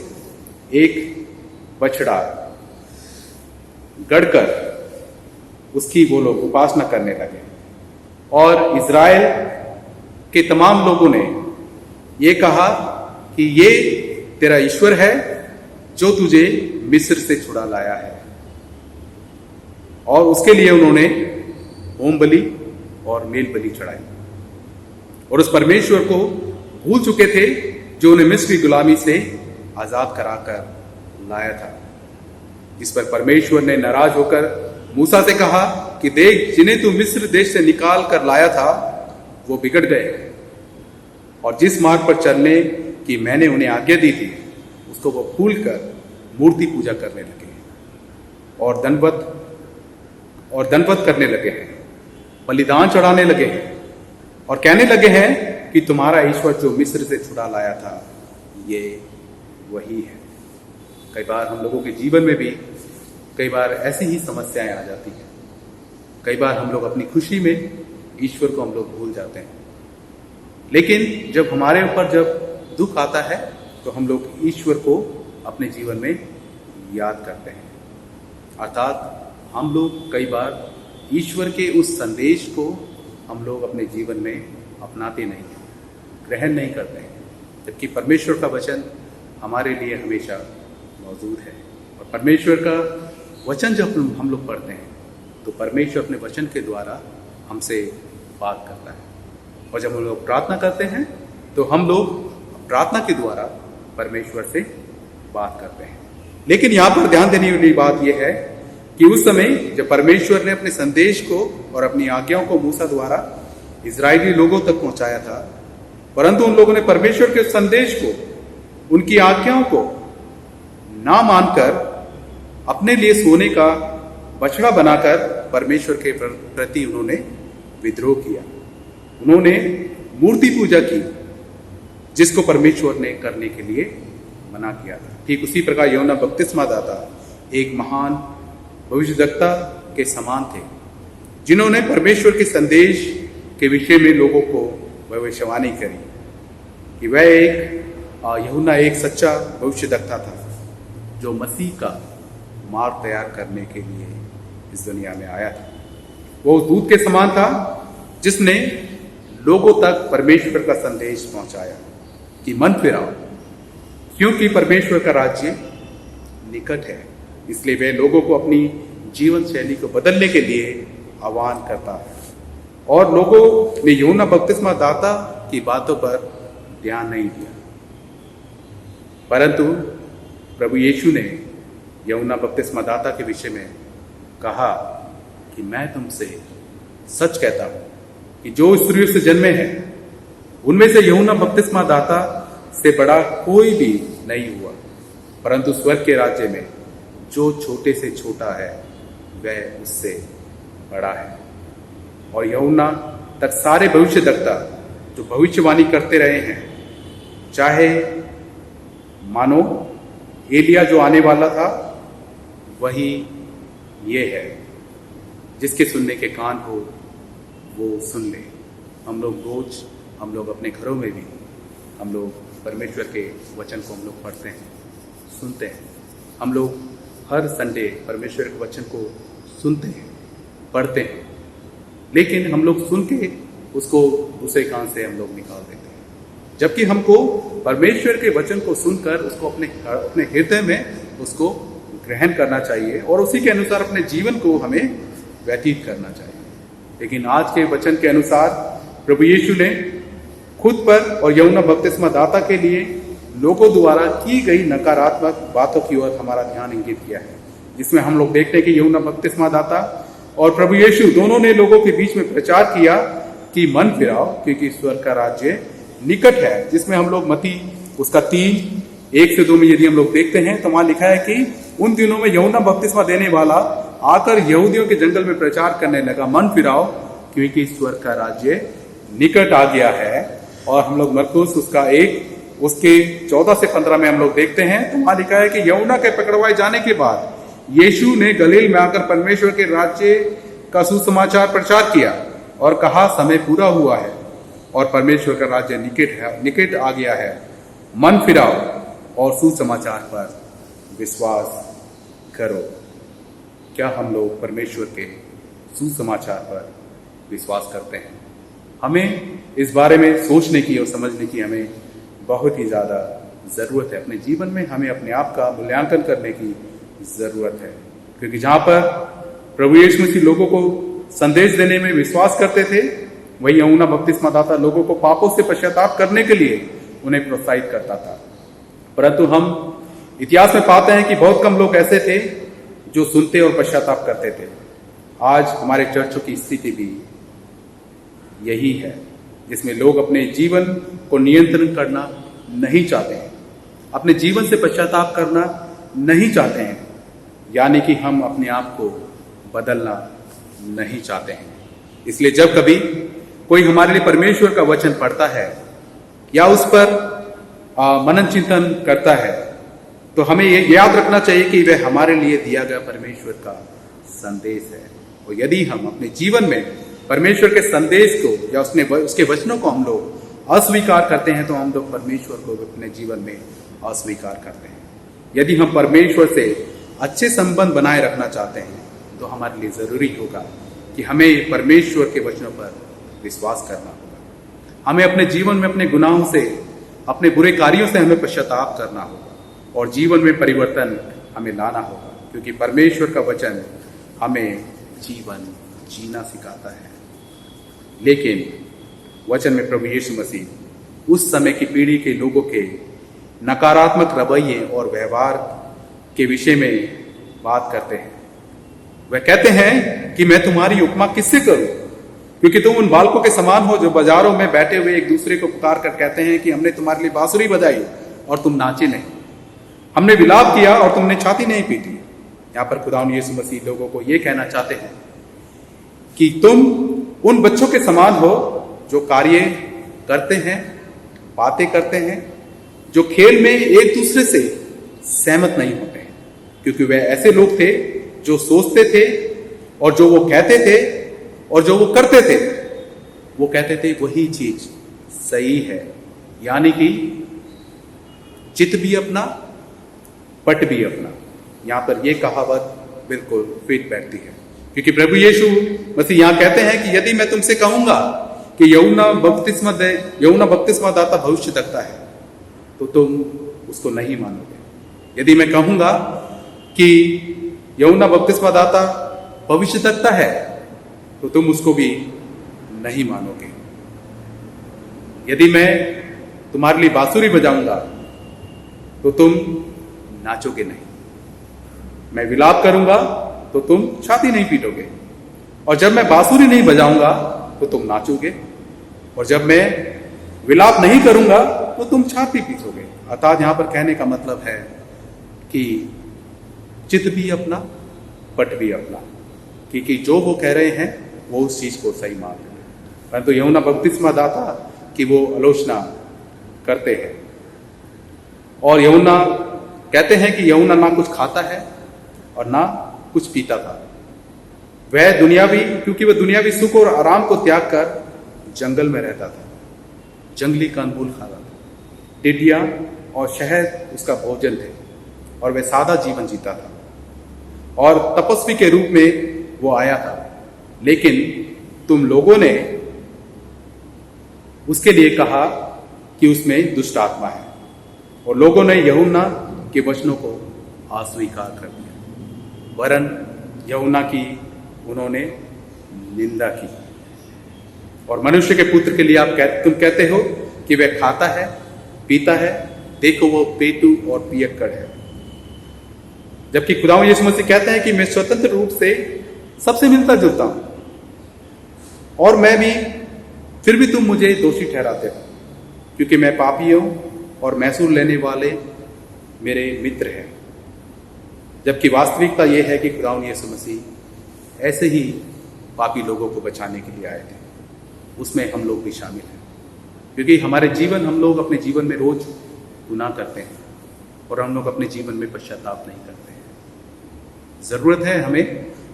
एक बछड़ा गढ़कर उसकी वो लोग उपासना करने लगे। और इज़राइल के तमाम लोगों ने ये कहा कि ये तेरा ईश्वर है जो तुझे मिस्र से छुड़ा लाया है। और उसके लिए उन्होंने होम बलि और मेल बलि चढ़ाई और उस परमेश्वर को भूल चुके थे जो उन्हें मिस्र की गुलामी से आजाद कराकर लाया था। इस पर परमेश्वर ने नाराज होकर मूसा से कहा कि देख, जिन्हें तू मिस्र देश से निकाल कर लाया था वो बिगड़ गए और जिस मार्ग पर चलने की मैंने उन्हें आज्ञा दी थी उसको वो भूल कर मूर्ति पूजा करने लगे और दंडवत करने लगे हैं, बलिदान चढ़ाने लगे हैं और कहने लगे हैं कि तुम्हारा ईश्वर जो मिस्र से छुड़ा लाया था ये वही है। कई बार हम लोगों के जीवन में भी कई बार ऐसी ही समस्याएं आ जाती हैं। कई बार हम लोग अपनी खुशी में ईश्वर को हम लोग भूल जाते हैं, लेकिन जब हमारे ऊपर जब दुख आता है तो हम लोग ईश्वर को अपने जीवन में याद करते हैं। अर्थात हम लोग कई बार ईश्वर के उस संदेश को हम लोग अपने जीवन में अपनाते नहीं हैं, ग्रहण नहीं करते हैं, जबकि परमेश्वर का वचन हमारे लिए हमेशा मौजूद है। और परमेश्वर का वचन जब हम लोग पढ़ते हैं तो परमेश्वर अपने वचन के द्वारा हमसे बात करता है। और जब हम लोग प्रार्थना करते हैं तो हम लोग प्रार्थना के द्वारा परमेश्वर से बात करते हैं। लेकिन यहाँ पर ध्यान देने वाली बात यह है कि उस समय जब परमेश्वर ने अपने संदेश को और अपनी आज्ञाओं को मूसा द्वारा इजरायली लोगों तक पहुंचाया था, परंतु उन लोगों ने परमेश्वर के संदेश को, उनकी आज्ञाओं को ना मानकर अपने लिए सोने का बछड़ा बनाकर परमेश्वर के प्रति उन्होंने विद्रोह किया। उन्होंने मूर्ति पूजा की जिसको परमेश्वर ने करने के लिए मना किया था। ठीक उसी प्रकार यूहन्ना बपतिस्मा दाता एक महान भविष्यद्वक्ता के समान थे, जिन्होंने परमेश्वर के संदेश के विषय में लोगों को भविष्यवाणी करी कि वह यूहन्ना एक सच्चा भविष्यद्वक्ता था जो मसीह का मार्ग तैयार करने के लिए इस दुनिया में आया था। वो उस दूत के समान था जिसने लोगों तक परमेश्वर का संदेश पहुंचाया कि मन फिराओ, क्योंकि परमेश्वर का राज्य निकट है। इसलिए वह लोगों को अपनी जीवन शैली को बदलने के लिए आह्वान करता है। और लोगों ने यूहन्ना बपतिस्मा दाता की बातों पर ध्यान नहीं दिया, परंतु प्रभु यीशु ने यूहन्ना बपतिस्मा दाता के विषय में कहा कि मैं तुमसे सच कहता हूं कि जो स्त्रियों से जन्मे हैं उनमें से यूहन्ना बपतिस्मा दाता से बड़ा कोई भी नहीं हुआ, परंतु स्वर्ग के राज्य में जो छोटे से छोटा है वह उससे बड़ा है। और यूहन्ना तक सारे भविष्यद्वक्ता जो भविष्यवाणी करते रहे हैं, चाहे मानो एलिया जो आने वाला था वही ये है, जिसके सुनने के कान हो वो सुन ले। हम लोग रोज, हम लोग अपने घरों में भी हम लोग परमेश्वर के वचन को हम लोग पढ़ते हैं, सुनते हैं। हम लोग हर संडे परमेश्वर के वचन को सुनते हैं, पढ़ते हैं, लेकिन हम लोग सुन के उसको दूसरे कान से हम लोग निकाल देते हैं। जबकि हमको परमेश्वर के वचन को सुनकर उसको अपने हृदय में उसको ग्रहण करना चाहिए और उसी के अनुसार अपने जीवन को हमें व्यतीत करना चाहिए। लेकिन आज के वचन के अनुसार प्रभु यीशु ने खुद पर और यूहन्ना बपतिस्मा दाता के लिए लोगों द्वारा की गई नकारात्मक बातों की ओर हमारा ध्यान इंगित किया है, जिसमें हम लोग देखते हैं कि यूहन्ना बपतिस्मा दाता और प्रभु यीशु दोनों ने लोगों के बीच में प्रचार किया कि मन फिराओ क्योंकि स्वर्ग का राज्य निकट है। जिसमें हम लोग मत्ती उसका 3:1-2 में यदि हम लोग देखते हैं तो वहां लिखा है कि उन दिनों में यूहन्ना बपतिस्मा देने वाला आकर यहूदियों के जंगल में प्रचार करने लगा, मन फिराओ क्योंकि स्वर्ग का राज्य निकट आ गया है। और हम लोग मरकुस उसके 14 से 15 में हम लोग देखते हैं तो वहां लिखा है कि यूहन्ना के पकड़वाए जाने के बाद यीशु ने गलील में आकर परमेश्वर के राज्य का सुसमाचार प्रचार किया और कहा, समय पूरा हुआ है और परमेश्वर का राज्य निकट आ गया है। मन फिराओ और सुसमाचार पर विश्वास करो। क्या हम लोग परमेश्वर के सुसमाचार पर विश्वास करते हैं? हमें इस बारे में सोचने की और समझने की हमें बहुत ही ज्यादा जरूरत है। अपने जीवन में हमें अपने आप का मूल्यांकन करने की जरूरत है, क्योंकि जहां पर प्रभु यीशु मसीह लोगों को संदेश देने में विश्वास करते थे, वही यूहन्ना बपतिस्मा दाता लोगों को पापों से पश्चाताप करने के लिए उन्हें प्रोत्साहित करता था। परंतु हम इतिहास में पाते हैं कि बहुत कम लोग ऐसे थे जो सुनते और पश्चाताप करते थे। आज हमारे चर्चों की स्थिति भी यही है, जिसमें लोग अपने जीवन को नियंत्रण करना नहीं चाहते हैं, अपने जीवन से पश्चाताप करना नहीं चाहते हैं, यानी कि हम अपने आप को बदलना नहीं चाहते हैं। इसलिए जब कभी कोई हमारे लिए परमेश्वर का वचन पढ़ता है या उस पर मनन चिंतन करता है, तो हमें ये याद रखना चाहिए कि वह हमारे लिए दिया गया परमेश्वर का संदेश है। और यदि हम अपने जीवन में परमेश्वर के संदेश को या उसके वचनों को हम लोग अस्वीकार करते हैं, तो हम लोग परमेश्वर को अपने जीवन में अस्वीकार करते हैं। यदि हम परमेश्वर से अच्छे संबंध बनाए रखना चाहते हैं, तो हमारे लिए जरूरी होगा कि हमें परमेश्वर के वचनों पर विश्वास करना होगा। हमें अपने जीवन में अपने गुनाहों से, अपने बुरे कार्यों से हमें पश्चाताप करना होगा और जीवन में परिवर्तन हमें लाना होगा, क्योंकि परमेश्वर का वचन हमें जीवन जीना सिखाता है। लेकिन वचन में प्रभु यीशु मसीह उस समय की पीढ़ी के लोगों के नकारात्मक रवैये और व्यवहार के विषय में बात करते हैं। वह कहते हैं कि मैं तुम्हारी उपमा किससे करूं, क्योंकि तुम उन बालकों के समान हो जो बाजारों में बैठे हुए एक दूसरे को पुकार कर कहते हैं कि हमने तुम्हारे लिए बांसुरी बजाई और तुम नाचे नहीं, हमने विलाप किया और तुमने छाती नहीं पीटी। यहां पर खुदावंद यीशु मसीह लोगों को यह कहना चाहते हैं कि तुम उन बच्चों के समान हो जो कार्य करते हैं, बातें करते हैं, जो खेल में एक दूसरे से सहमत नहीं होते हैं, क्योंकि वे ऐसे लोग थे जो सोचते थे और जो वो कहते थे और जो वो करते थे, वो कहते थे वही चीज सही है। यानी कि चित भी अपना, पट भी अपना। यहां पर यह कहावत बिल्कुल फिट बैठती है, क्योंकि प्रभु यीशु मसीह यहां कहते हैं कि यदि मैं तुमसे कहूंगा कि यूहन्ना बपतिस्मा दाता भविष्य देखता है, तो तुम उसको नहीं मानोगे। यदि मैं कहूंगा कि यूहन्ना बपतिस्मा दाता भविष्य देखता है, तो तुम उसको भी नहीं मानोगे। यदि मैं तुम्हारे लिए बांसुरी बजाऊंगा, तो तुम नाचोगे नहीं। मैं विलाप करूंगा तो तुम छाती नहीं पीटोगे, और जब मैं बांसुरी नहीं बजाऊंगा तो तुम नाचोगे, और जब मैं विलाप नहीं करूंगा तो तुम छाती पीटोगे। अर्थात यहां पर कहने का मतलब है कि चित भी अपना, पट भी अपना, क्योंकि जो वो कह रहे हैं वो उस चीज को सही मान रहे हैं। परंतु यूहन्ना बपतिस्मा दाता की वो आलोचना करते हैं, और यूहन्ना कहते हैं कि यूहन्ना ना कुछ खाता है और ना कुछ पीता था। वह दुनियावी, क्योंकि वह दुनियावी सुख और आराम को त्याग कर जंगल में रहता था, जंगली कंदमूल खाता था, टिड्डियां और शहद उसका भोजन थे, और वह सादा जीवन जीता था और तपस्वी के रूप में वो आया था। लेकिन तुम लोगों ने उसके लिए कहा कि उसमें दुष्ट आत्मा है, और लोगों ने यूहन्ना के वचनों को अस्वीकार कर दिया, वरन यूहन्ना की उन्होंने निंदा की। और मनुष्य के पुत्र के लिए तुम कहते हो कि वह खाता है, पीता है, देखो वो पेटू और पियक्कड़ है। जबकि खुदावंद यीशु मसीह कहते हैं कि मैं स्वतंत्र रूप से सबसे मिलता जुलता हूं, और मैं भी, फिर भी तुम मुझे दोषी ठहराते हो, क्योंकि मैं पापी हूं और मैसूर लेने वाले मेरे मित्र हैं। जबकि वास्तविकता यह है कि खुदावंद यीशु मसीह ऐसे ही पापी लोगों को बचाने के लिए आए थे। उसमें हम लोग भी शामिल हैं, क्योंकि हम लोग अपने जीवन में रोज गुनाह करते हैं और हम लोग अपने जीवन में पश्चाताप नहीं करते हैं। जरूरत है हमें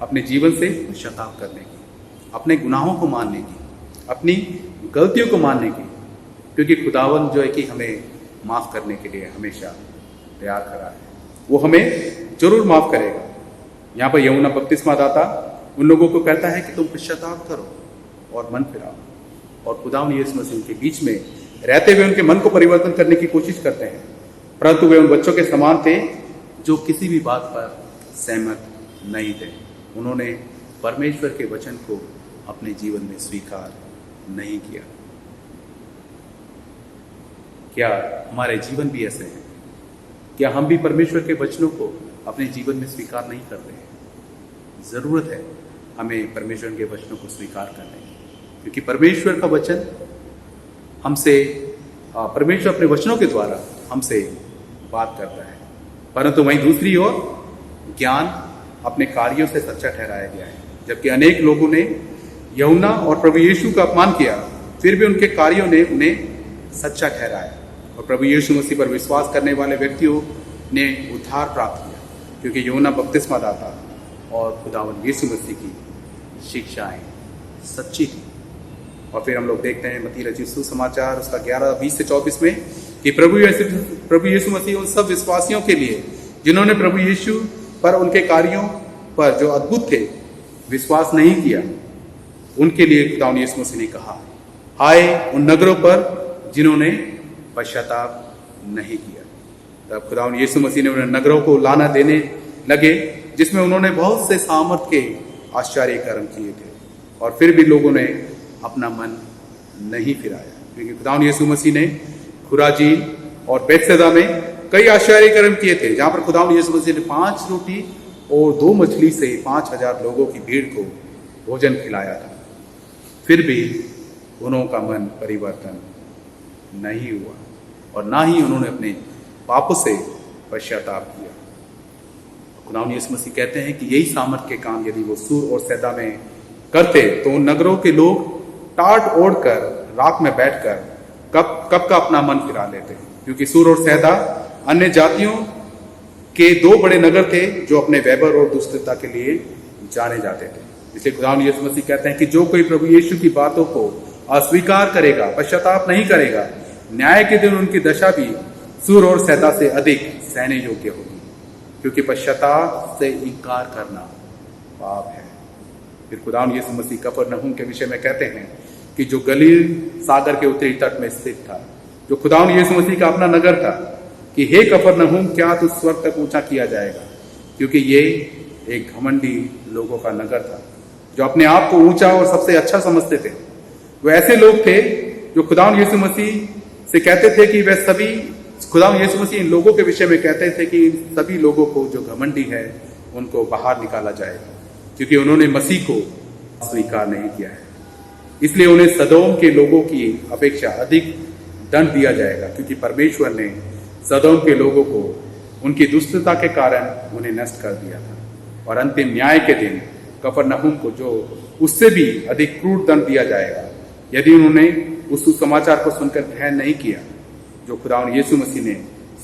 अपने जीवन से पश्चाताप करने की, अपने गुनाहों को मानने की, अपनी गलतियों को मानने की, क्योंकि खुदावंद जो है कि हमें माफ करने के लिए हमेशा तैयार खड़ा है। वो हमें जरूर माफ करेगा। यहाँ पर यूहन्ना बपतिस्मादाता उन लोगों को कहता है कि तुम पश्चाताप करो और मन फिराओ, और खुदावंद यीशु मसीह के बीच में रहते हुए उनके मन को परिवर्तन करने की कोशिश करते हैं। परंतु वे उन बच्चों के समान थे जो किसी भी बात पर सहमत नहीं थे। उन्होंने परमेश्वर के वचन को अपने जीवन में स्वीकार नहीं किया। क्या हमारे जीवन भी ऐसे हैं? क्या हम भी परमेश्वर के वचनों को अपने जीवन में स्वीकार नहीं करते हैं? जरूरत है हमें परमेश्वर के वचनों को स्वीकार करने की, क्योंकि परमेश्वर का वचन हमसे, परमेश्वर अपने वचनों के द्वारा हमसे बात करता है। परंतु वहीं दूसरी ओर ज्ञान अपने कार्यों से सच्चा ठहराया गया है। जबकि अनेक लोगों ने यूहन्ना और प्रभु यीशु का अपमान किया, फिर भी उनके कार्यों ने उन्हें सच्चा ठहराया, और प्रभु यीशु मसीह पर विश्वास करने वाले व्यक्तियों ने उद्धार प्राप्त किया, क्योंकि यूहन्ना बपतिस्मादाता और खुदावंद यीशु मसीह की शिक्षाएं सच्ची थी। और फिर हम लोग देखते हैं मत्ती रचित सुसमाचार उसका 11:20-24 में कि प्रभु यीशु मसीह उन सब विश्वासियों के लिए जिन्होंने प्रभु यीशु पर, उनके कार्यों पर जो अद्भुत थे, विश्वास नहीं किया, उनके लिए खुदावंद यीशु मसीह ने कहा, हाय उन नगरों पर जिन्होंने पश्चाताप नहीं किया। तब खुदावंद यीशु मसीह ने उन नगरों को लाना देने लगे जिसमें उन्होंने बहुत से सामर्थ के आश्चर्य कर्म किए थे, और फिर भी लोगों ने अपना मन नहीं फिराया। क्योंकि खुदावंद यीशु मसीह ने खुराजीन और बेतसैदा में कई आश्चर्य कर्म किए थे, जहां पर खुदावंद यीशु मसीह ने 5 रोटी और 2 मछली से 5000 लोगों की भीड़ को भोजन खिलाया था। फिर भी उन्हों का मन परिवर्तन नहीं हुआ, और ना ही उन्होंने अपने पापों से पश्चाताप किया। खुदावंद यीशु मसीह कहते हैं कि यही सामर्थ के काम यदि वो सूर और सैदा में करते तो उन नगरों के लोग टाट ओढ़कर राख में बैठकर कब का अपना मन फिरा लेते, क्योंकि सूर और सैदा अन्य जातियों के 2 बड़े नगर थे जो अपने वैभव और दुष्टता के लिए जाने जाते थे। इसलिए खुदावंद यीशु मसीह कहते हैं कि जो कोई प्रभु यीशु की बातों को अस्वीकार करेगा, पश्चाताप नहीं करेगा, न्याय के दिन उनकी दशा भी सूर और सैदा से अधिक सहने योग्य होगी, क्योंकि पश्चाताप से इनकार करना पाप है। फिर खुदावंद यीशु मसीह कफरनहूम के विषय में कहते हैं कि जो गलील सागर के उत्तरी तट में स्थित था, जो खुदावंद यीशु मसीह का अपना नगर था, कि हे कफरनहूम क्या तू स्वर्ग तक ऊंचा किया जाएगा, क्योंकि ये एक घमंडी लोगों का नगर था जो अपने आप को ऊंचा और सबसे अच्छा समझते थे। वो ऐसे लोग थे जो खुदावंद यीशु मसीह से कहते थे कि वह सभी, खुदावंद यीशु मसीह इन लोगों के विषय में कहते थे कि इन सभी लोगों को जो घमंडी है उनको बाहर निकाला जाएगा, क्योंकि उन्होंने मसीह को स्वीकार नहीं किया है। इसलिए उन्हें सदोम के लोगों की अपेक्षा अधिक दंड दिया जाएगा, क्योंकि परमेश्वर ने सदोम के लोगों को उनकी दुष्टता के कारण उन्हें नष्ट कर दिया था। और अंतिम न्याय के दिन कफरनहूम को जो उससे भी अधिक क्रूर दंड दिया जाएगा, यदि उन्होंने उस सुसमाचार को सुनकर ग्रहण नहीं किया जो खुदावंद यीशु मसीह ने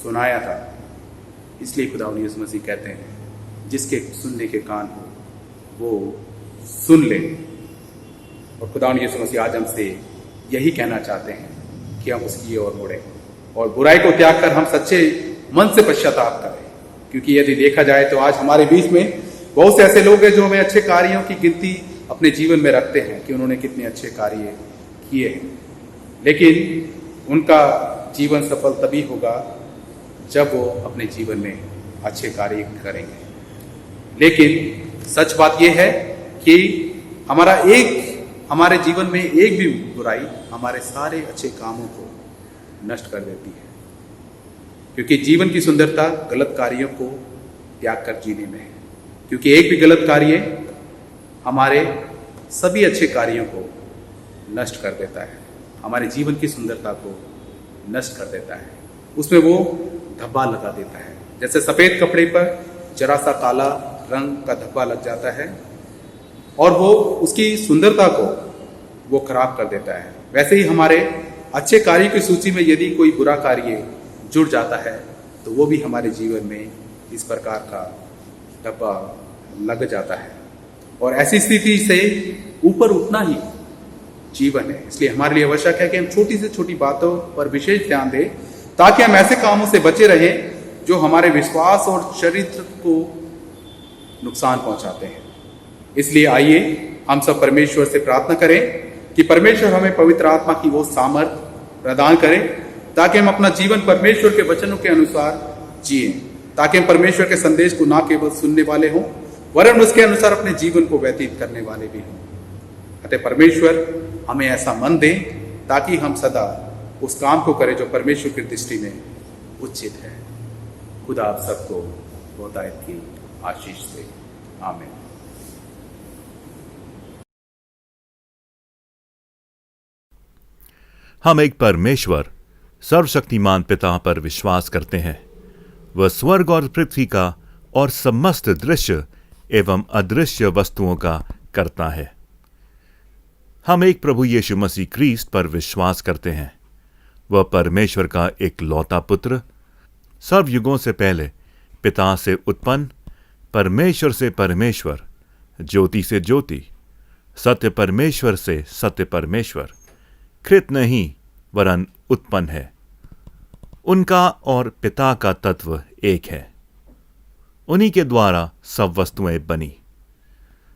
सुनाया था। इसलिए खुदावंद यीशु मसीह कहते हैं जिसके सुनने के कान हो वो सुन ले। और खुदावंद यीशु मसीह आज हमसे यही कहना चाहते हैं कि हम उसकी ओर मुड़ें और बुराई को त्याग कर हम सच्चे मन से पश्चाताप करें। क्योंकि यदि देखा जाए तो आज हमारे बीच में बहुत से ऐसे लोग हैं जो हमें अच्छे कार्यों की गिनती अपने जीवन में रखते हैं कि उन्होंने कितने अच्छे कार्य किए हैं, लेकिन उनका जीवन सफल तभी होगा जब वो अपने जीवन में अच्छे कार्य करेंगे। लेकिन सच बात यह है कि हमारे जीवन में एक भी बुराई हमारे सारे अच्छे कामों को नष्ट कर देती है। क्योंकि जीवन की सुंदरता गलत कार्यों को त्याग कर जीने में है। क्योंकि एक भी गलत कार्य हमारे सभी अच्छे कार्यों को नष्ट कर देता है, हमारे जीवन की सुंदरता को नष्ट कर देता है, उसमें वो धब्बा लगा देता है। जैसे सफ़ेद कपड़े पर जरा सा काला रंग का धब्बा लग जाता है और वो उसकी सुंदरता को वो खराब कर देता है, वैसे ही हमारे अच्छे कार्य की सूची में यदि कोई बुरा कार्य जुड़ जाता है तो वो भी हमारे जीवन में इस प्रकार का धब्बा लग जाता है। और ऐसी स्थिति से ऊपर उठना ही जीवन है। इसलिए हमारे लिए आवश्यक है कि हम छोटी से छोटी बातों पर विशेष ध्यान दें ताकि हम ऐसे कामों से बचे रहें जो हमारे विश्वास और चरित्र को नुकसान पहुंचाते हैं। इसलिए आइए हम सब परमेश्वर से प्रार्थना करें कि परमेश्वर हमें पवित्र आत्मा की वो सामर्थ्य प्रदान करे ताकि हम अपना जीवन परमेश्वर के वचनों के अनुसार जिए, ताकि हम परमेश्वर के संदेश को ना केवल सुनने वाले हों वरन उसके अनुसार अपने जीवन को व्यतीत करने वाले भी हों। अतः परमेश्वर हमें ऐसा मन दे ताकि हम सदा उस काम को करें जो परमेश्वर की दृष्टि में उचित है। खुदा आप सबको बहुतायत की आशीष दे। आमीन। हम एक परमेश्वर सर्वशक्तिमान पिता पर विश्वास करते हैं। वह स्वर्ग और पृथ्वी का और समस्त दृश्य एवं अदृश्य वस्तुओं का करता है। हम एक प्रभु यीशु मसीह ख्रीस्त पर विश्वास करते हैं। वह परमेश्वर का एक लौता पुत्र, सर्वयुगों से पहले पिता से उत्पन्न, परमेश्वर से परमेश्वर, ज्योति से ज्योति, सत्य परमेश्वर से सत्य परमेश्वर, कृत नहीं वरन उत्पन्न है। उनका और पिता का तत्व एक है। उन्हीं के द्वारा सब वस्तुएं बनी।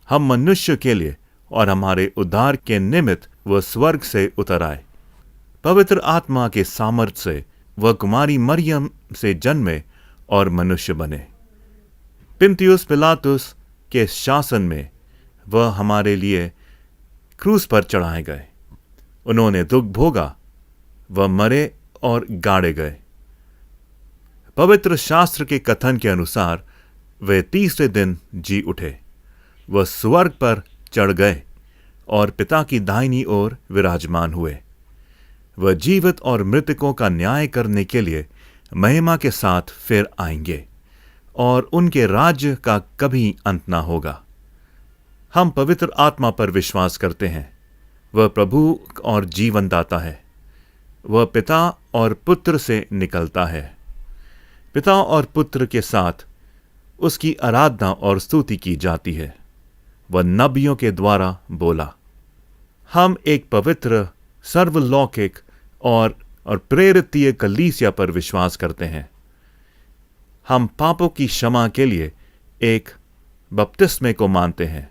हम मनुष्य के लिए और हमारे उद्धार के निमित्त वह स्वर्ग से उतर आए। पवित्र आत्मा के सामर्थ्य से वह कुमारी मरियम से जन्मे और मनुष्य बने। पिन्तियुस पिलातुस के शासन में वह हमारे लिए क्रूस पर चढ़ाए गए। उन्होंने दुख भोगा, वह मरे और गाड़े गए। पवित्र शास्त्र के कथन के अनुसार वे तीसरे दिन जी उठे। वह स्वर्ग पर चढ़ गए और पिता की दाहिनी ओर विराजमान हुए। वह जीवित और मृतकों का न्याय करने के लिए महिमा के साथ फिर आएंगे और उनके राज्य का कभी अंत ना होगा। हम पवित्र आत्मा पर विश्वास करते हैं। वह प्रभु और जीवन दाता है। वह पिता और पुत्र से निकलता है। पिता और पुत्र के साथ उसकी आराधना और स्तुति की जाती है। वह नबियों के द्वारा बोला। हम एक पवित्र, सर्वलौकिक और प्रेरितीय कलीसिया पर विश्वास करते हैं। हम पापों की क्षमा के लिए एक बपतिस्मे को मानते हैं।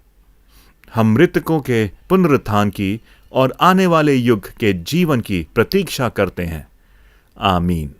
हम मृतकों के पुनरुत्थान की और आने वाले युग के जीवन की प्रतीक्षा करते हैं। आमीन।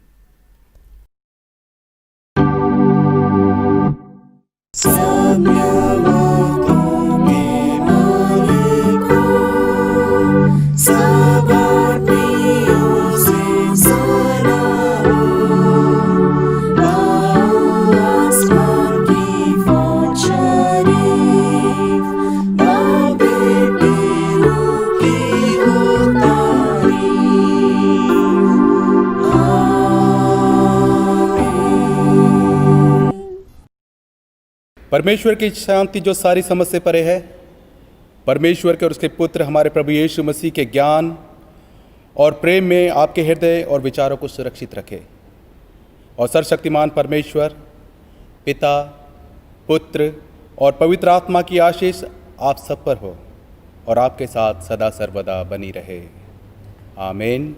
परमेश्वर की शांति जो सारी समझ से परे है, परमेश्वर के और उसके पुत्र हमारे प्रभु यीशु मसीह के ज्ञान और प्रेम में आपके हृदय और विचारों को सुरक्षित रखे। और सर्वशक्तिमान परमेश्वर, पिता, पुत्र और पवित्र आत्मा की आशीष आप सब पर हो और आपके साथ सदा सर्वदा बनी रहे। आमीन।